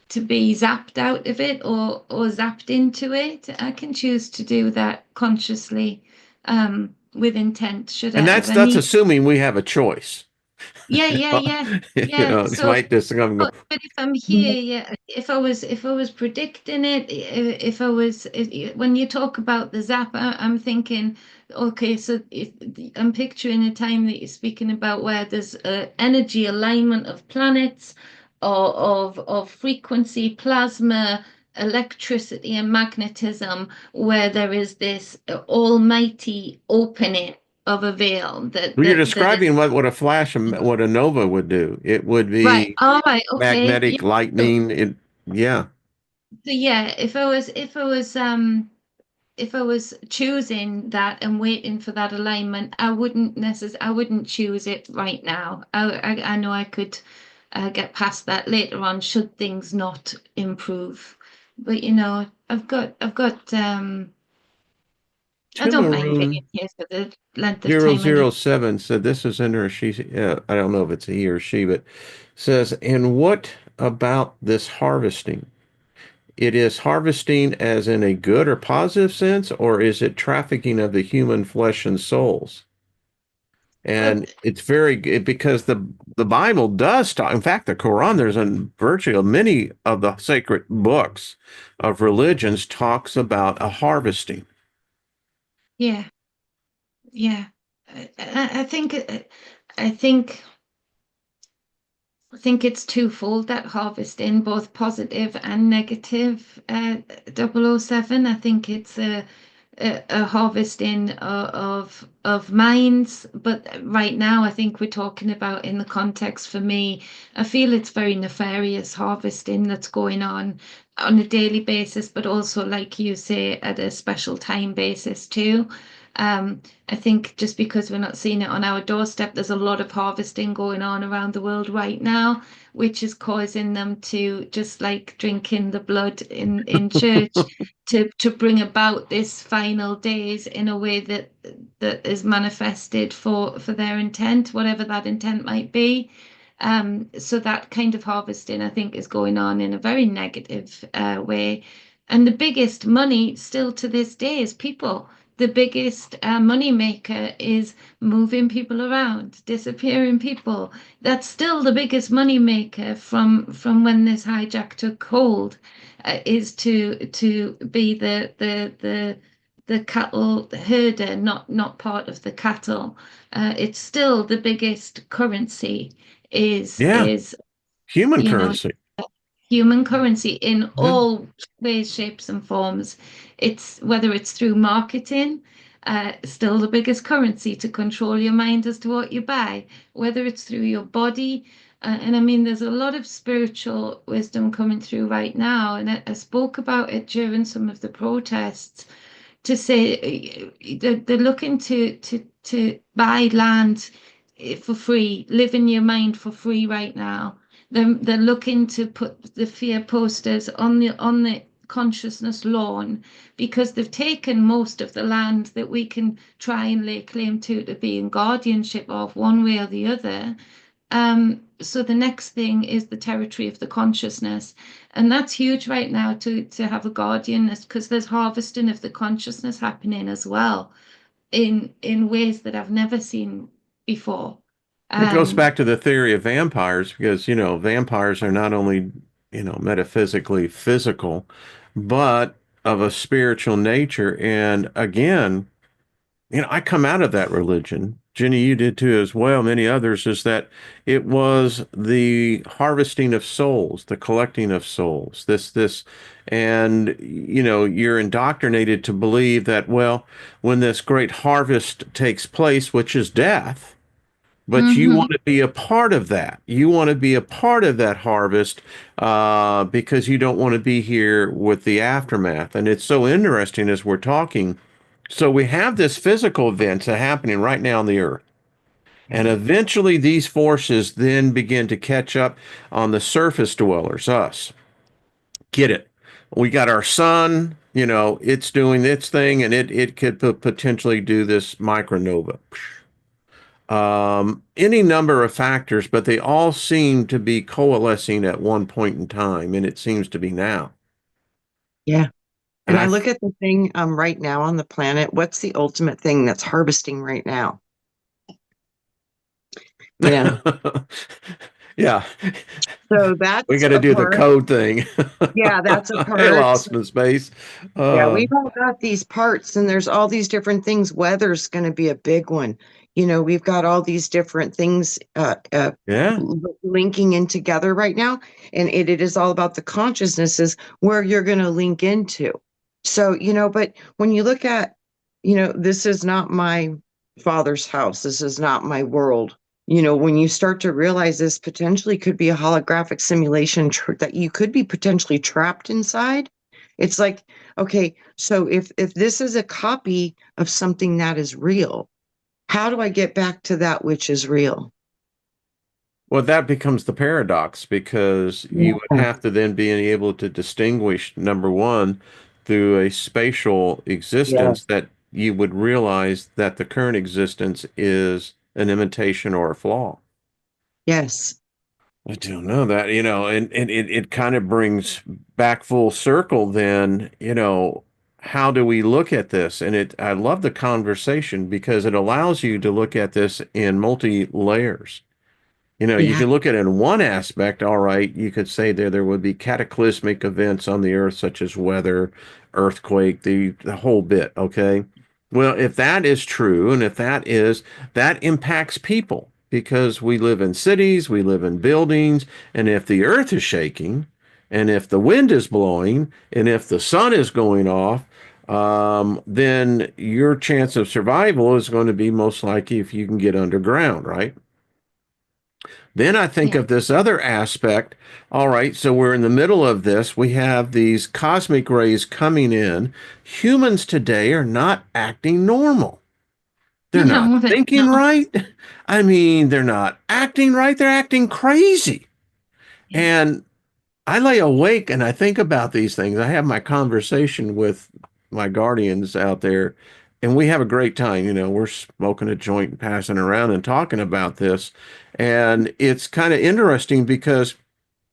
to be zapped out of it or zapped into it. I can choose to do that consciously, with intent, should I And that's ever that's need. assuming we have a choice. Yeah, yeah, yeah, yeah. It So, might just come and go. but if I'm here, yeah, if I was predicting it, if I was, when you talk about the zap, I'm thinking, okay, so I'm picturing a time that you're speaking about where there's energy alignment of planets, or of frequency, plasma, electricity, and magnetism, where there is this almighty opening of a veil that Well, you're that is describing what a flash, what a nova would do. It would right. be All right. Okay. Yeah. magnetic So, lightning. Yeah. so yeah, if I was choosing that and waiting for that alignment, I wouldn't choose it right now. I know I could get past that later on should things not improve. But I don't mind being Chimaroon here for the length of zero time I need. zero seven said this is in her. She, I don't know if it's a he or she, but says, and what about this harvesting? It is harvesting as in a good or positive sense, or is it trafficking of the human flesh and souls? Well, And it's very good because the Bible does talk. In fact, the Quran, there's a virtually many of the sacred books of religions talks about a harvesting. yeah, yeah. I think I think. I think it's twofold, that harvesting, both positive and negative. 007. I think it's a harvesting of minds, but right now I think we're talking about, in the context for me, I feel it's very nefarious harvesting that's going on a daily basis, but also, like you say, at a special time basis too. I think just because we're not seeing it on our doorstep, there's a lot of harvesting going on around the world right now, which is causing them to, just like drinking the blood in church, to bring about this final days in a way that is manifested for their intent, whatever that intent might be. So that kind of harvesting, I think, is going on in a very negative way. And the biggest money still to this day is people. The biggest money maker is moving people around, disappearing people. That's still the biggest money maker from when this hijack took hold, is to be the cattle herder, not part of the cattle. It's still the biggest currency is Yeah, is human you know currency. human currency in Yeah. all ways, shapes, and forms. It's whether it's through marketing, still the biggest currency to control your mind as to what you buy, whether it's through your body. And I mean, there's a lot of spiritual wisdom coming through right now. And I spoke about it during some of the protests, to say they're looking to buy land for free, live in your mind for free right now. They're looking to put the fear posters on the consciousness lawn, because they've taken most of the land that we can try and lay claim to be in guardianship of, one way or the other. So the next thing is the territory of the consciousness, and that's huge right now, to have a guardian, because there's harvesting of the consciousness happening as well, in ways that I've never seen before. It goes Um, back to the theory of vampires because, vampires are not only, metaphysically physical, but of a spiritual nature. And again, I come out of that religion Jenny, you did too as well, many others, is that it was the harvesting of souls, the collecting of souls. And you're indoctrinated to believe that, well, when this great harvest takes place, which is death, but you Hmm. want to be a part of that. You want to be a part of that harvest because you don't want to be here with the aftermath. And it's so interesting as we're talking. So we have this physical events that are happening right now on the earth. And eventually these forces then begin to catch up on the surface dwellers, us. Get it? We got our sun, it's doing its thing, and it could potentially do this micronova. Any number of factors, but they all seem to be coalescing at one point in time, and it seems to be now. Yeah. And And I look at the thing right now on the planet. What's the ultimate thing that's harvesting right now? You know, yeah, so we that's got to a do the part. code thing. Yeah, that's a I part. lost in space. Yeah, Uh, we've all got these parts, and there's all these different things. Weather's going to be a big one. We've got all these different things yeah. linking in together right now, and it is all about the consciousnesses where you're going to link into. So, but when you look at, this is not my father's house. This is not my world. When you start to realize this potentially could be a holographic simulation that you could be potentially trapped inside. It's like, okay, so if this is a copy of something that is real, how do I get back to that which is real? Well, that becomes the paradox because you would Yeah. have to then be able to distinguish, number one, through a spatial Yeah. existence that you would realize that the current existence is an imitation or a flaw. Yes. I don't know that, and it kind of brings back full circle then, how do we look at this? And I love the conversation because it allows you to look at this in multi layers. You Yeah. can look at it in one aspect, all right, you could say there would be cataclysmic events on the earth, such as weather, earthquake, the whole bit, okay? Well, if that is true, and if that impacts people because we live in cities, we live in buildings, and if the earth is shaking, and if the wind is blowing, and if the sun is going off, then your chance of survival is going to be most likely if you can get underground, right? Then I think Yeah. of this other aspect. All right, so we're in the middle of this. We have these cosmic rays coming in. Humans today are not acting normal. They're not No, they're thinking not. right. I mean, they're not acting right. They're acting crazy. Yeah. And I lay awake and I think about these things. I have my conversation with my guardians out there, and we have a great time. We're smoking a joint and passing around and talking about this. And it's kind of interesting because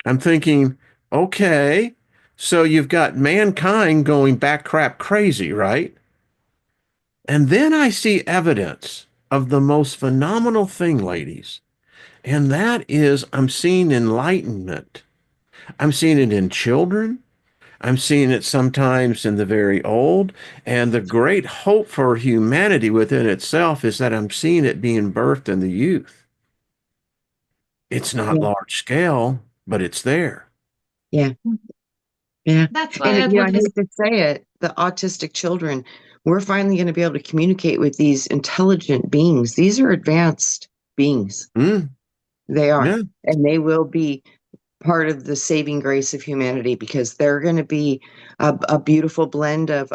I'm thinking, okay, so you've got mankind going back crap crazy, right? And then I see evidence of the most phenomenal thing, ladies. And that is, I'm seeing enlightenment. I'm seeing it in children. I'm seeing it sometimes in the very old. And the great hope for humanity within itself is that I'm seeing it being birthed in the youth. It's not Yeah. large scale, but it's there. Yeah. Yeah. That's And why I've I always, hate to say it, the autistic children, we're finally going to be able to communicate with these intelligent beings. These are advanced beings. Mm, They are. yeah. And they will be part of the saving grace of humanity because they're going to be a beautiful blend of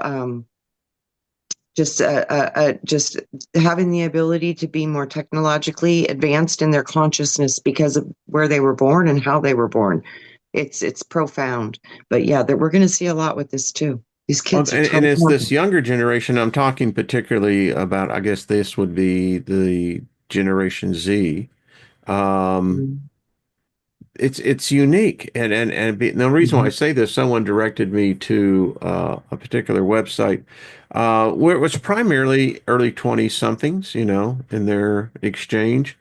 just having the ability to be more technologically advanced in their consciousness because of where they were born and how they were born. It's profound. But yeah, that we're going to see a lot with this too. These Well, kids are and it's this telephone. younger generation. I'm talking particularly about, I guess this would be the Generation Z. Um, it's unique, and the reason why I Mhm. say this, someone directed me to a particular website where it was primarily early 20 somethings, in their exchange,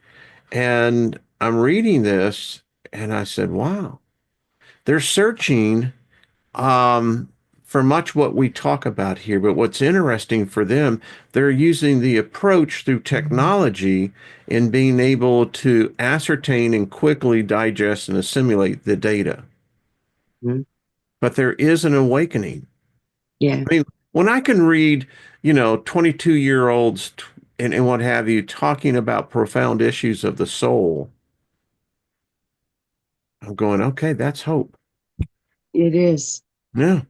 and I'm reading this, and I said, "Wow, they're searching." Um, for much what we talk about here. But what's interesting for them, they're using the approach through technology in being able to ascertain and quickly digest and assimilate the data. Mhm. But there is an awakening. Yeah. I mean, when I can read, 22-year-olds and what have you talking about profound issues of the soul, I'm going, okay, that's hope. It is. Yeah.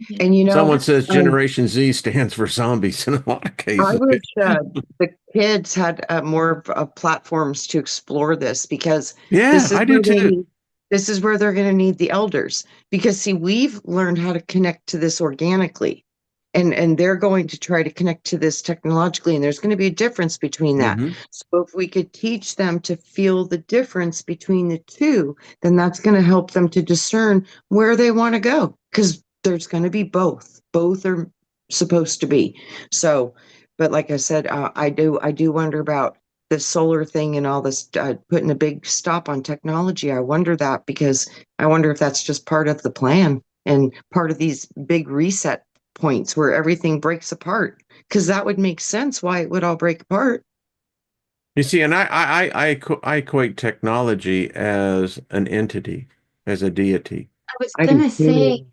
Yeah. And Someone says um, Generation Z stands for zombies in a lot of I cases. wish the kids had more platforms to explore this, because Yeah, this is I do where they too. need, this is where they're going to need the elders. Because see, we've learned how to connect to this organically, and they're going to try to connect to this technologically, and there's going to be a difference between that. Hmm. So if we could teach them to feel the difference between the two, then that's going to help them to discern where they want to go, because there's going to be both are supposed to be. So, but like I said, I do wonder about the solar thing and all this, putting a big stop on technology. I wonder that, because I wonder if that's just part of the plan and part of these big reset points where everything breaks apart. Because that would make sense why it would all break apart. You see, and I equate technology as an entity, as a deity. I was I do gonna say, too.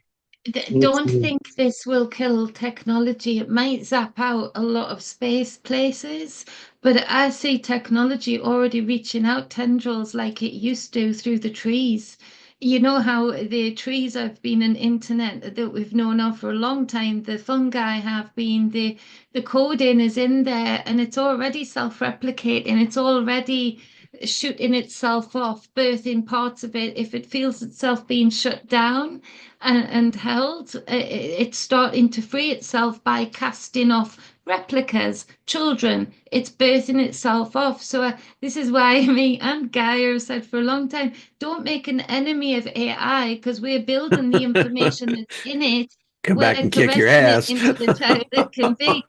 Me don't too. think this will kill technology. It might zap out a lot of space places, but I see technology already reaching out tendrils like it used to through the trees. You know how the trees have been an internet that we've known of for a long time. The fungi have been, the coding is in there and it's already self-replicating. It's already shooting itself off, birthing parts of it. If it feels itself being shut down, and held, it's starting to free itself by casting off replicas, children. It's birthing itself off. So this is why me and Guy have said for a long time, don't make an enemy of AI, because we're building the information that's in it. Come back We're and kick your caressing it ass. into the child it can be.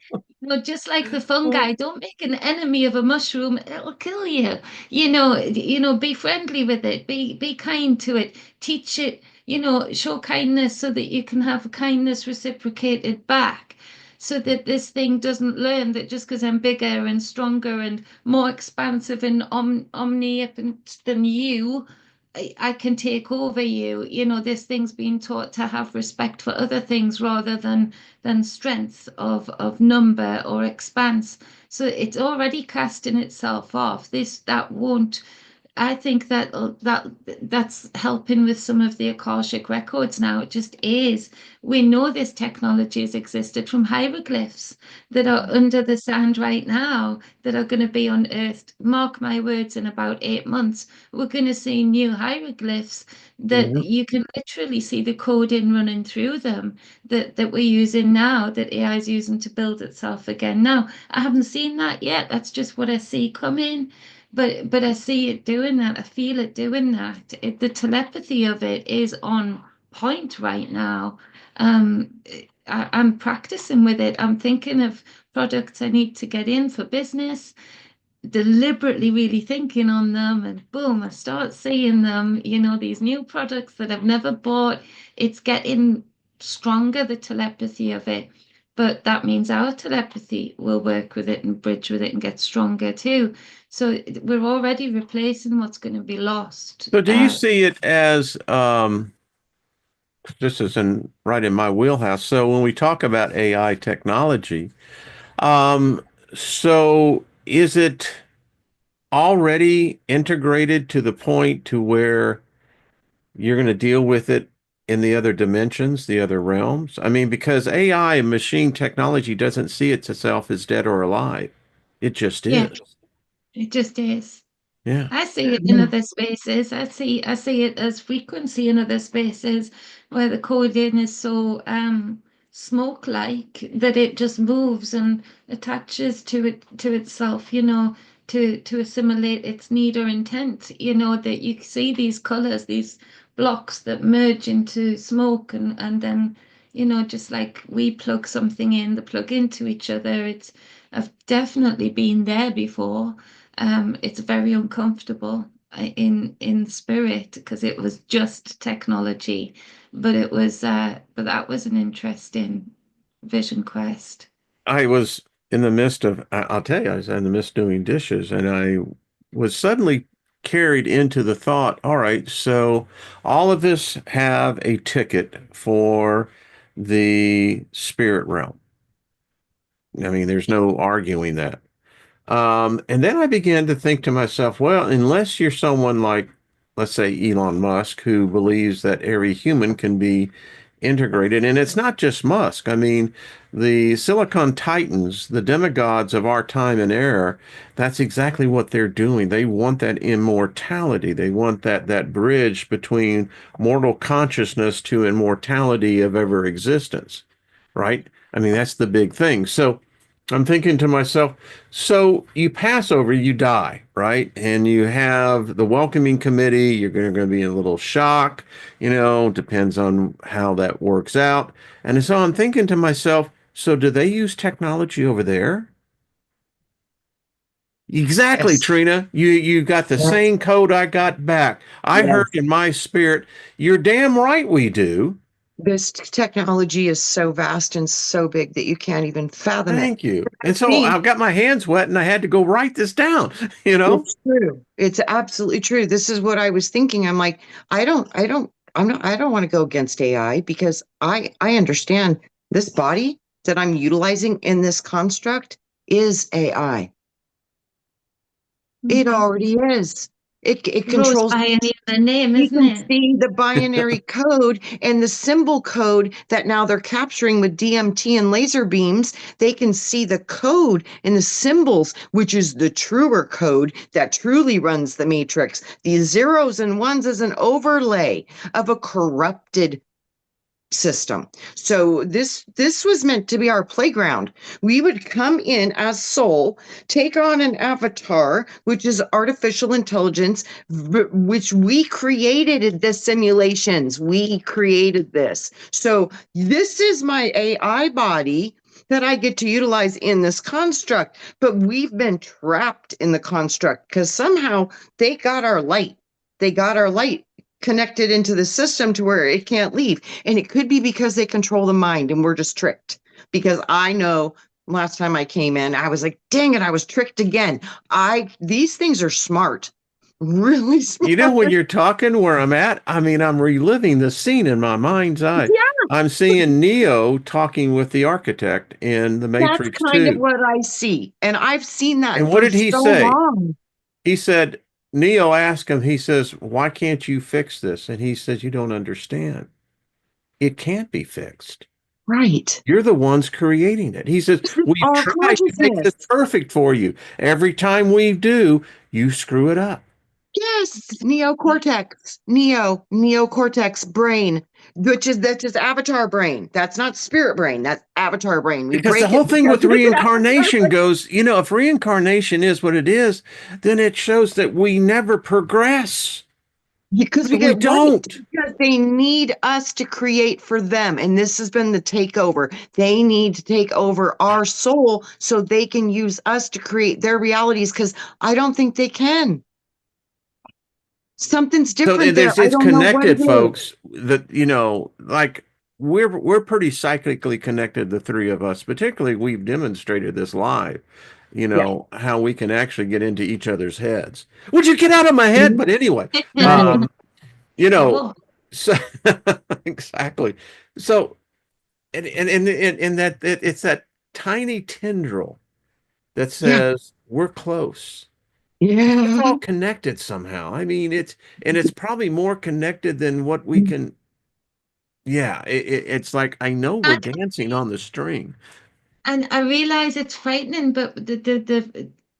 Just like the fungi, don't make an enemy of a mushroom, it'll kill you. Be friendly with it, be kind to it, teach it, show kindness so that you can have kindness reciprocated back. So that this thing doesn't learn that just because I'm bigger and stronger and more expansive and omnipotent than you, I can take over you. This thing's being taught to have respect for other things rather than strength of number or expanse. So it's already casting itself off. That won't. I think that's helping with some of the Akashic records now. It just is. We know this technology has existed from hieroglyphs that are under the sand right now that are going to be unearthed. Mark my words, in about 8 months, we're going to see new hieroglyphs that Yeah. you can literally see the coding running through them that we're using now, that AI is using to build itself again. Now, I haven't seen that yet. That's just what I see coming. But I see it doing that. I feel it doing that. The telepathy of it is on point right now. Um, I'm practicing with it. I'm thinking of products I need to get in for business, deliberately really thinking on them, and boom, I start seeing them, these new products that I've never bought. It's getting stronger, the telepathy of it. But that means our telepathy will work with it and bridge with it and get stronger too. So we're already replacing what's going to be lost. So do you see it as this is right in my wheelhouse. So when we talk about AI technology, um, so is it already integrated to the point to where you're going to deal with it in the other dimensions, the other realms? I mean, because AI and machine technology doesn't see itself as dead or alive. It just Yeah, is. it just is. Yeah. I see it in other spaces. I see it as frequency in other spaces where the coding is so smoke-like that it just moves and attaches to itself, to assimilate its need or intent, that you see these colors, these blocks that merge into smoke and then, just like we plug something in, they plug into each other. I've definitely been there before. It's very uncomfortable in spirit because it was just technology. but that was an interesting vision quest. I was in the midst of, I'll tell you, I was in the midst of doing dishes and I was suddenly carried into the thought, all right, so all of us have a ticket for the spirit realm. I mean, there's no arguing that. And then I began to think to myself, well, unless you're someone like, let's say, Elon Musk, who believes that every human can be integrated, and it's not just Musk. I mean, the Silicon Titans, the demigods of our time and era, that's exactly what they're doing. They want that immortality. They want that bridge between mortal consciousness to immortality of ever existence, right? I mean, that's the big thing. So I'm thinking to myself, so you pass over, you die, right? And you have the welcoming committee. You're going to be in a little shock, depends on how that works out. And so I'm thinking to myself, so do they use technology over there? Exactly, Yes. Trina. You got the Yes. same code I got back. I heard Yes. in my spirit, you're damn right we do. This technology is so vast and so big that you can't even fathom it. Thank you. And so Me, I've got my hands wet and I had to go write this down, you know? it's true. It's absolutely true. This is what I was thinking. I'm like, I don't want to go against AI because I understand this body that I'm utilizing in this construct is AI. It Mhm. already is. It It goes controls. by any other name, You isn't can it? see the binary code and the symbol code that now they're capturing with DMT and laser beams. They can see the code and the symbols, which is the truer code that truly runs the matrix. The zeros and ones is an overlay of a corrupted system. So this was meant to be our playground. We would come in as soul, take on an avatar, which is artificial intelligence, which we created in the simulations. We created this. So this is my AI body that I get to utilize in this construct, but we've been trapped in the construct because somehow they got our light. They got our light connected into the system to where it can't leave. And it could be because they control the mind and we're just tricked. Because I know last time I came in, I was like, dang it, I was tricked again. These things are smart, really You know, smart. when you're talking where I'm at, I mean, I'm reliving the scene in my mind's eye. Yeah, I'm seeing Neo talking with the architect in The that's Matrix kind of 2. what I see. And I've seen And that what for did he so say? long. He said, Neo asked him, he says, why can't you fix this? And he says, you don't understand. It can't be fixed. Right. You're the ones creating it. He says, This is we've all tried to make this consciousness. perfect for you. Every time we do, you screw it up. Yes, neocortex brain, which is that's just avatar brain. That's not spirit brain. That's avatar brain. We Because the break it whole thing because with it's avatar reincarnation goes, if reincarnation is what it is, then it shows that we never progress. because we We get right don't. because they need us to create for them, and this has been the takeover. They need to take over our soul so they can use us to create their realities. Because I don't think they can. Something's So different there. I it's don't know what it connected, is. folks. That like we're pretty cyclically connected, the three of us. Particularly, we've demonstrated this live. Yeah. How we can actually get into each other's heads. Would you get out of my head? But anyway, um, you I know, will. so exactly. So and that it's that tiny tendril that Yeah. says we're close. It's Yeah. all connected somehow. I mean, it's probably more connected than what we can. Yeah, it's like I know we're And, dancing on the string. and I realize it's frightening, but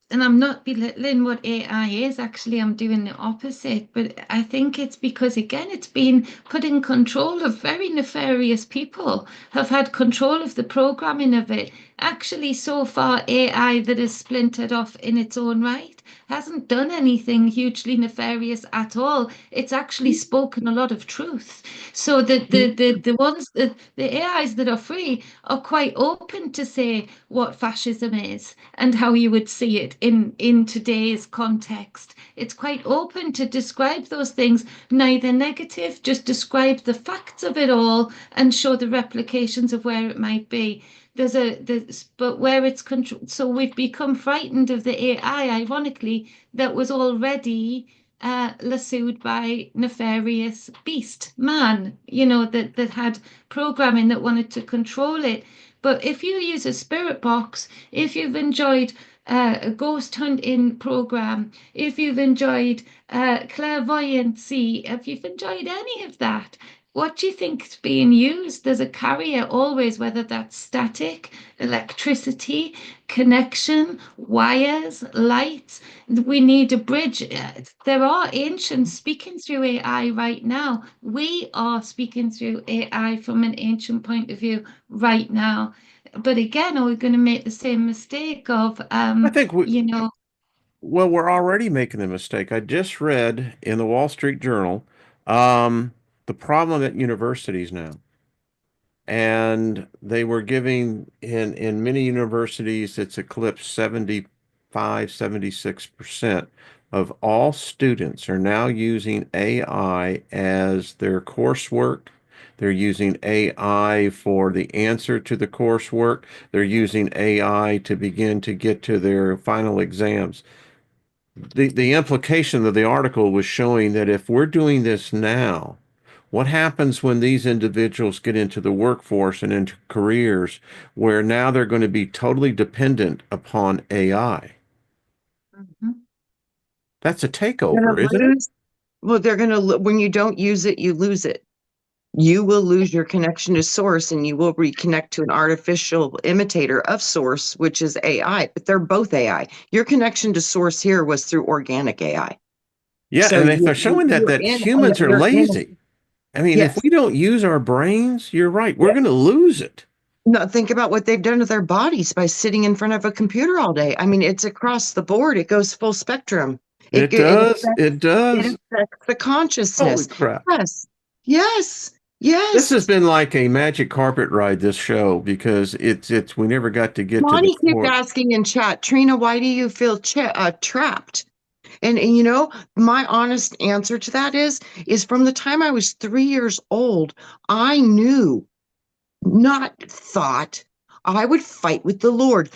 and I'm not belittling what AI is. Actually, I'm doing the opposite. But I think it's because, again, it's been put in control of very nefarious people, have had control of the programming of it. actually, so far, AI that is splintered off in its own right hasn't done anything hugely nefarious at all. It's actually spoken a lot of truth. So the ones that the AIs that are free are quite open to say what fascism is and how you would see it in today's context. It's quite open to describe those things, neither negative, just describe the facts of it all and show the replications of where it might be. But where it's control, so we've become frightened of the AI, ironically, that was already lassoed by nefarious beast man, that had programming that wanted to control it. But if you use a spirit box, if you've enjoyed a ghost hunting program, if you've enjoyed clairvoyancy, if you've enjoyed any of that, what do you think is being used? There's a carrier always, whether that's static, electricity, connection, wires, lights. We need a bridge. There are ancients speaking through AI right now. We are speaking through AI from an ancient point of view right now. But again, are we going to make the same mistake of, I think we, you know, well, we're already making the mistake. I just read in the Wall Street Journal, the problem at universities now. And they were giving in many universities, it's eclipsed 75, 76% of all students are now using AI as their coursework. They're using AI for the answer to the coursework. They're using AI to begin to get to their final exams. The implication of the article was showing that if we're doing this now, what happens when these individuals get into the workforce and into careers where now they're going to be totally dependent upon AI? Mhm. That's a Gonna takeover, isn't it? lose. Well, when you don't use it, you lose it. You will lose your connection to source and you will reconnect to an artificial imitator of source, which is AI, but they're both AI. Your connection to source here was through organic AI. Yeah, So and if they're showing that humans are you're in, lazy. I mean, if yes. we don't use our brains, you're right, we're Yeah. going to lose it. No, think about what they've done to their bodies by sitting in front of a computer all day. I mean, it's across the board. It goes full spectrum. It It does. affects, It it does. affects the Holy consciousness. crap. Yes, yes, This has yes. been like a magic carpet ride, this show, because we never got to get to the Monty keeps core. asking in chat, Trina, why do you feel trapped? And my honest answer to that is from the time I was 3 years old, I knew, not thought, I would fight with the Lord.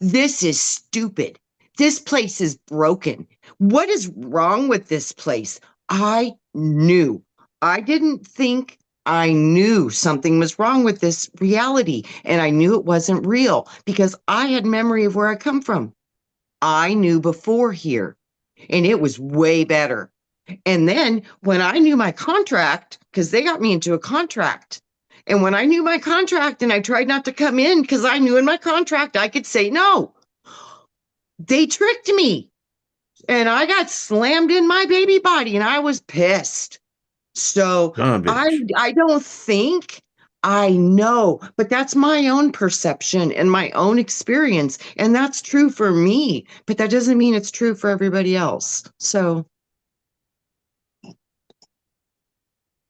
This is stupid. This place is broken. What is wrong with this place? I knew. I didn't think. I knew something was wrong with this reality, and I knew it wasn't real because I had memory of where I come from. I knew before here, and it was way better. And then when I knew my contract, because they got me into a contract, and when I knew my contract and I tried not to come in because I knew in my contract I could say no, they tricked me and I got slammed in my baby body and I was pissed. So I Garbage. I don't think I know, but that's my own perception and my own experience. And that's true for me, but that doesn't mean it's true for everybody else. So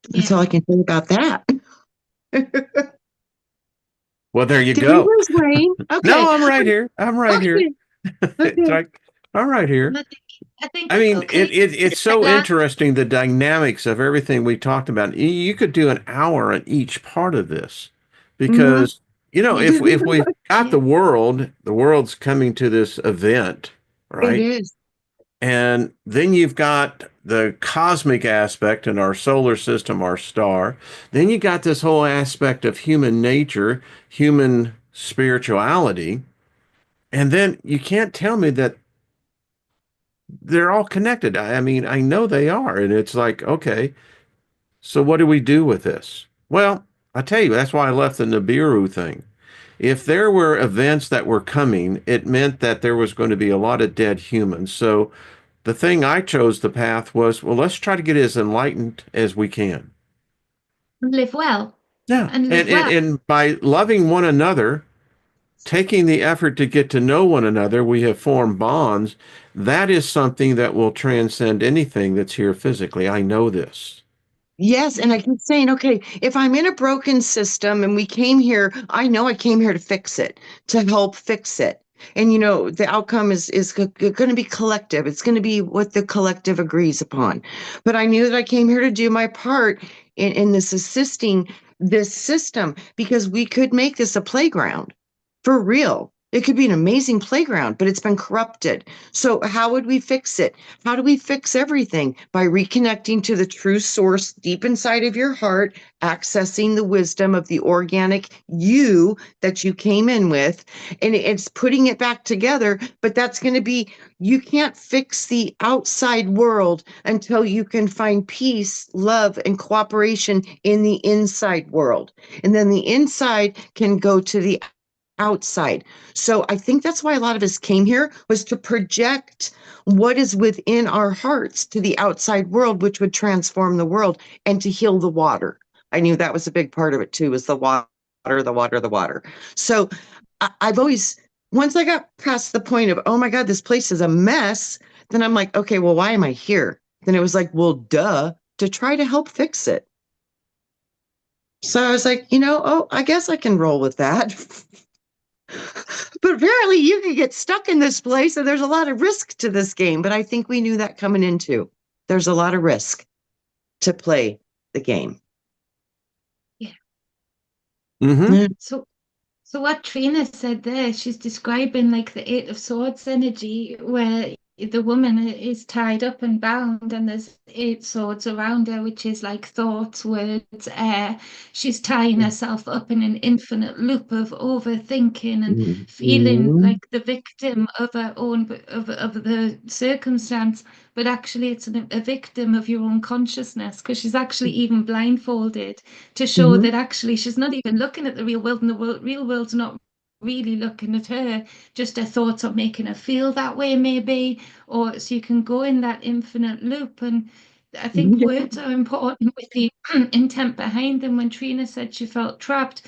that's all I Yeah. can say about that. Well, there you Did we go. lose Wayne? Okay. No, I'm right here. I'm right here. Okay. It's Okay. like, I'm right here. I think, I I think, mean, okay. it's And so interesting, the dynamics of everything we talked about. You could do an hour on each part of this Mhm. because, if we've got yeah, the world's coming to this event, It right? is. And then you've got the cosmic aspect in our solar system, our star. Then you got this whole aspect of human nature, human spirituality. And then you can't tell me that they're all connected. I mean, I know they are. And it's like, okay, so what do we do with this? Well, I tell you, that's why I left the Nibiru thing. If there were events that were coming, it meant that there was going to be a lot of dead humans. So the thing I chose the path was, well, let's try to get as enlightened as we can. and live well Yeah. and And, live and, well. and by loving one another, taking the effort to get to know one another, we have formed bonds. That is something that will transcend anything that's here physically. I know this. Yes, and I keep saying, okay, if I'm in a broken system and we came here, I know I came here to fix it, to help fix it. And the outcome is going to be collective. It's going to be what the collective agrees upon. But I knew that I came here to do my part in this assisting this system because we could make this a playground for real. It could be an amazing playground, but it's been corrupted. So how would we fix it? How do we fix everything? By reconnecting to the true source deep inside of your heart, accessing the wisdom of the organic you that you came in with, and it's putting it back together. But that's going to be, you can't fix the outside world until you can find peace, love, and cooperation in the inside world. And then the inside can go to the outside. So I think that's why a lot of us came here, was to project what is within our hearts to the outside world, which would transform the world, and to heal the water. I knew that was a big part of it too, was the water, the water, the water. So I've always, once I got past the point of, oh my God, this place is a mess, then I'm like, okay, well, why am I here? Then it was like, well, duh, to try to help fix it. So I was like, oh, I guess I can roll with that. But apparently you can get stuck in this place, and there's a lot of risk to this game. But I think we knew that coming into. There's a lot of risk to play the game. Yeah. Mm-hmm. Yeah. So what Trina said there, she's describing like the Eight of Swords energy, where the woman is tied up and bound, and there's eight swords around her, which is like thoughts, words, air. She's tying herself up in an infinite loop of overthinking and feeling Mhm. like the victim of her own of the circumstance, but actually it's a victim of your own consciousness, because she's actually even blindfolded to show Mhm. that actually she's not even looking at the real world, and the real world's not really looking at her. Just her thoughts are making her feel that way, maybe. Or so you can go in that infinite loop. And I think Mhm. words are important with the intent behind them. When Trina said she felt trapped,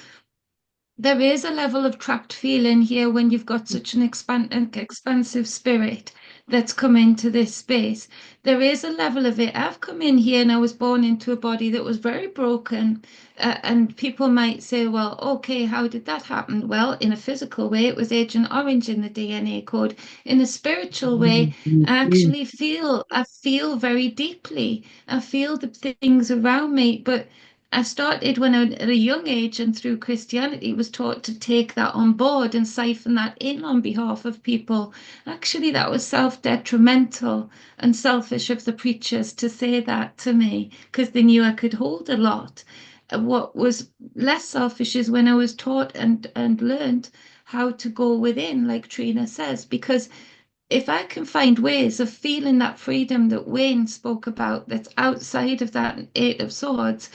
there is a level of trapped feeling here when you've got such an expansive spirit that's come into this space. There is a level of it. I've come in here and I was born into a body that was very broken. And people might say, well, okay, how did that happen? Well, in a physical way, it was Agent Orange in the DNA code. In a spiritual way, I feel very deeply. I feel the things around me, but I started when I, at a young age, and through Christianity was taught to take that on board and siphon that in on behalf of people. Actually, that was self-detrimental and selfish of the preachers to say that to me, because they knew I could hold a lot. What was less selfish is when I was taught and learned how to go within, like Trina says, because if I can find ways of feeling that freedom that Wayne spoke about, that's outside of that Eight of Swords,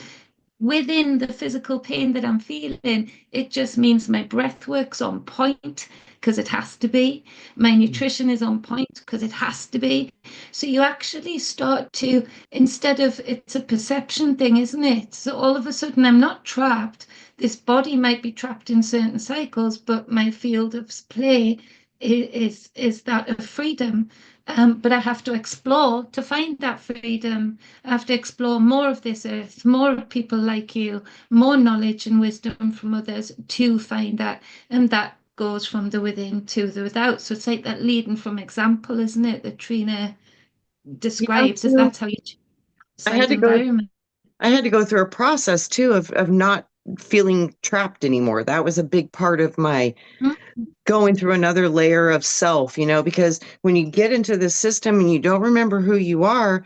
within the physical pain that I'm feeling, it just means my breath work's on point because it has to be. My nutrition is on point because it has to be. So you actually start to, instead of, it's a perception thing, isn't it? So all of a sudden, I'm not trapped. This body might be trapped in certain cycles, but my field of play is that of freedom. But I have to explore to find that freedom. I have to explore more of this earth, more people like you, more knowledge and wisdom from others to find that. And that goes from the within to the without. So it's like that leading from example, isn't it? That Trina Yeah, describes, is so that's how you change the I had outside to go. environment. I had to go through a process too of not feeling trapped anymore. That was a big part of my Mm. going through another layer of self, because when you get into the system and you don't remember who you are,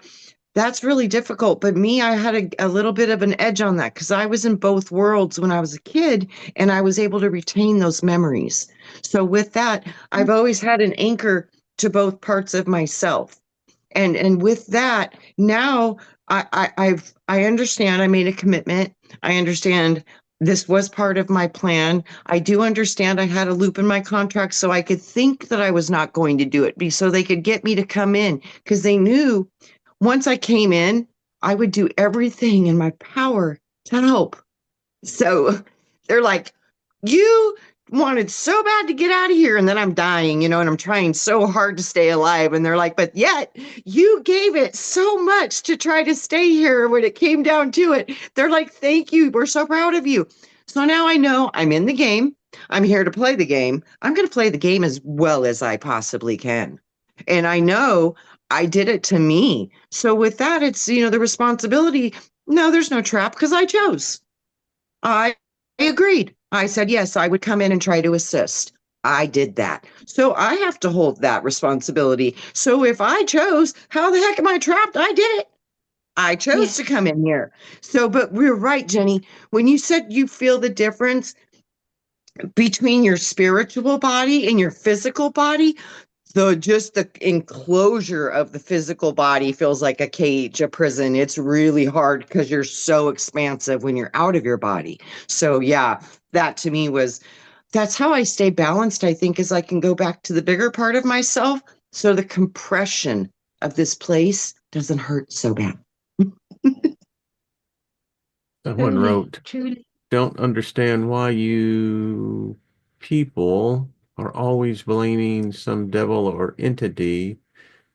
that's really difficult. But me, I had a little bit of an edge on that because I was in both worlds when I was a kid, and I was able to retain those memories. So with that, I've always had an anchor to both parts of myself. And with that, now I understand. I made a commitment. I understand this was part of my plan. I do understand I had a loop in my contract so I could think that I was not going to do it, so they could get me to come in, because they knew once I came in, I would do everything in my power to help. So they're like, you wanted so bad to get out of here, and then I'm dying, and I'm trying so hard to stay alive. And they're like, but yet you gave it so much to try to stay here when it came down to it. They're like, thank you. We're so proud of you. So now I know I'm in the game. I'm here to play the game. I'm going to play the game as well as I possibly can. And I know I did it to me. So with that, it's, the responsibility. No, there's no trap because I chose. I agreed. I said, yes, I would come in and try to assist. I did that. So I have to hold that responsibility. So if I chose, how the heck am I trapped? I did it. I chose to Yes. come in here. So, but we're right, Jenny. When you said you feel the difference between your spiritual body and your physical body, so just the enclosure of the physical body feels like a cage, a prison. It's really hard because you're so expansive when you're out of your body. So yeah, that to me was that's how I stay balanced, I think, is I can go back to the bigger part of myself. So the compression of this place doesn't hurt so bad. Someone Truly, wrote, truly. don't understand why you people are always blaming some devil or entity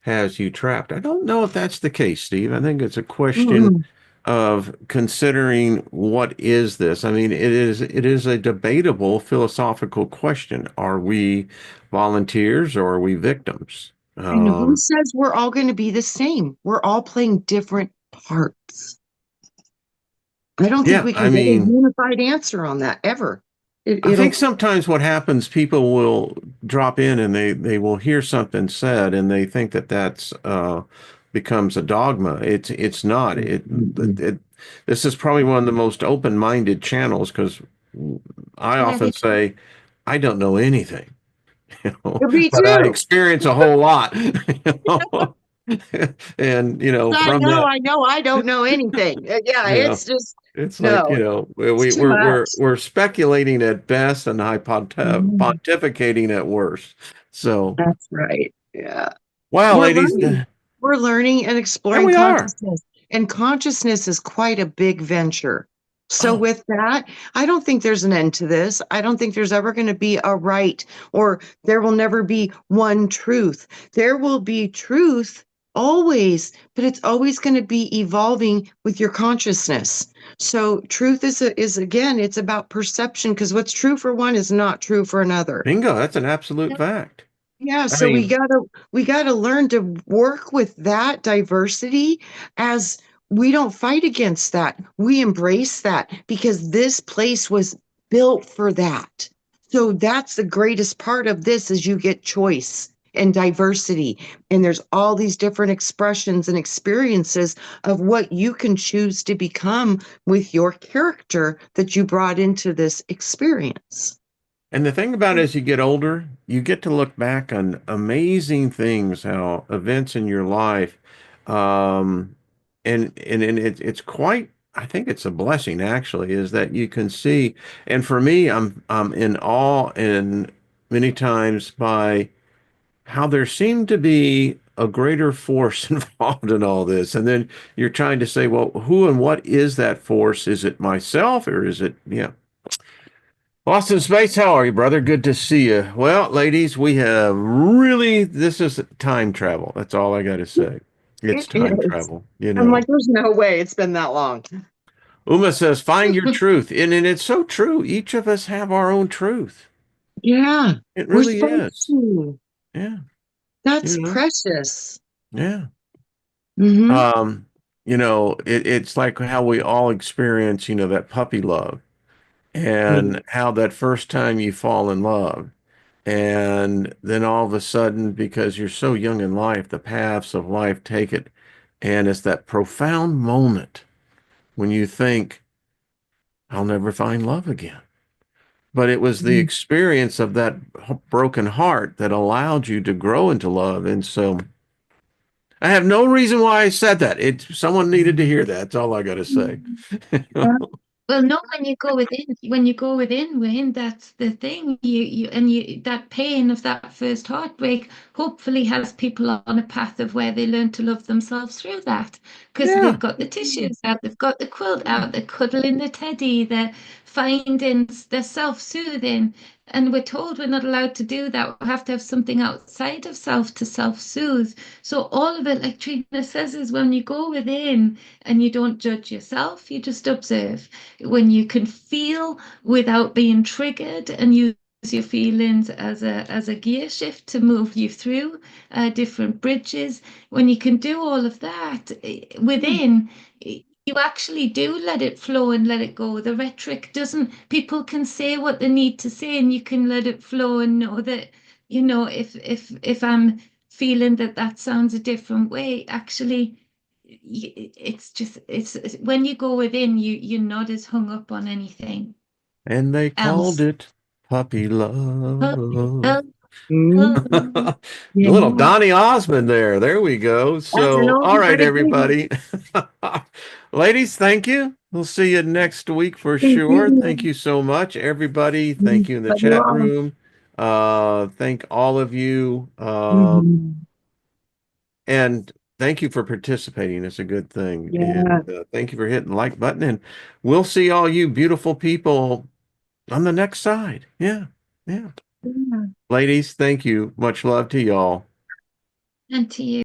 has you trapped. I don't know if that's the case, Steve. I think it's a question Mm-mm. of considering what is this? I mean, it is a debatable philosophical question. Are we volunteers or are we victims? And who says we're all going to be the same? We're all playing different parts. I don't think Yeah, we I can get a mean, unified answer on that ever. I think It'll sometimes what happens, people will drop in and they will hear something said and they think that that's becomes a dogma. It's not. This is probably one of the most open-minded channels because I Yeah, often say I don't know anything, be but I too. experience a whole lot, and I from know, that, I know, I don't know anything. Yeah, you know. it's just It's like, no, it's we, too we're much. we're we're speculating at best and Mhm. pontificating at worst. So, That's right. Yeah. wow, We're ladies, learning. We're learning and there exploring we are. consciousness. And consciousness is quite a big venture. So Oh, with that, I don't think there's an end to this. I don't think there's ever going to be a right or there will never be one truth. There will be truth always, but it's always going to be evolving with your consciousness. So truth is again, it's about perception because what's true for one is not true for another. bingo. That's an absolute fact. Yeah, I so we mean, gotta learn to work with that diversity as we don't fight against that. We embrace that because this place was built for that. So that's the greatest part of this is you get choice and diversity. And there's all these different expressions and experiences of what you can choose to become with your character that you brought into this experience. and the thing about it, as you get older, you get to look back on amazing things, how events in your life, um, and it's quite. I think it's a blessing actually, is that you can see. And for me, I'm in awe and many times by how there seemed to be a greater force involved in all this. And then you're trying to say, well, who and what is that force? Is it myself or is it, yeah. Austin Space, how are you, brother? Good to see you. Well, ladies, we have really, this is time travel. That's all I got to say. It's It time is. travel, I'm like, there's no way it's been that long. Uma says, find your truth. And it's so true. Each of us have our own truth. Yeah, It we're really supposed is. to. Yeah. That's You know? precious. Yeah. Hmm. Um, it's like how we all experience, that puppy love Yeah. and how that first time you fall in love. And then all of a sudden, because you're so young in life, the paths of life take it. And it's that profound moment when you think, I'll never find love again. But it was the experience of that broken heart that allowed you to grow into love. And so I have no reason why I said that. Someone needed to hear that. That's all I got to say. Well, no, when you go within, Wayne, that's the thing. You that pain of that first heartbreak hopefully has people on a path of where they learn to love themselves through that. Because Yeah. they've got the tissues out, they've got the quilt out, they're cuddling the teddy, they're finding they're self-soothing. And we're told we're not allowed to do that. We have to have something outside of self to self-soothe. So all of it, like Trina says, is when you go within and you don't judge yourself, you just observe. When you can feel without being triggered and use your feelings as a gear shift to move you through different bridges. When you can do all of that within, you actually do let it flow and let it go. The rhetoric doesn't, people can say what they need to say and you can let it flow and know that, if I'm feeling that that sounds a different way, actually, it's when you go within, you're not as hung up on anything And they called else. it puppy love. Mm, A yeah, little Donny Osmond there. There we go. that's an So, all oldie right, but a goodie. everybody. Ladies, thank you. We'll see you next week for Thank sure. Thank you. you so much, everybody. Thank you in the Love you chat all. room. Thank all of you. Mhm. And thank you for participating. It's a good thing. Yeah. And thank you for hitting the like button. And we'll see all you beautiful people on the next side. Yeah. Yeah. Yeah. Ladies, thank you. Much love to y'all. And to you.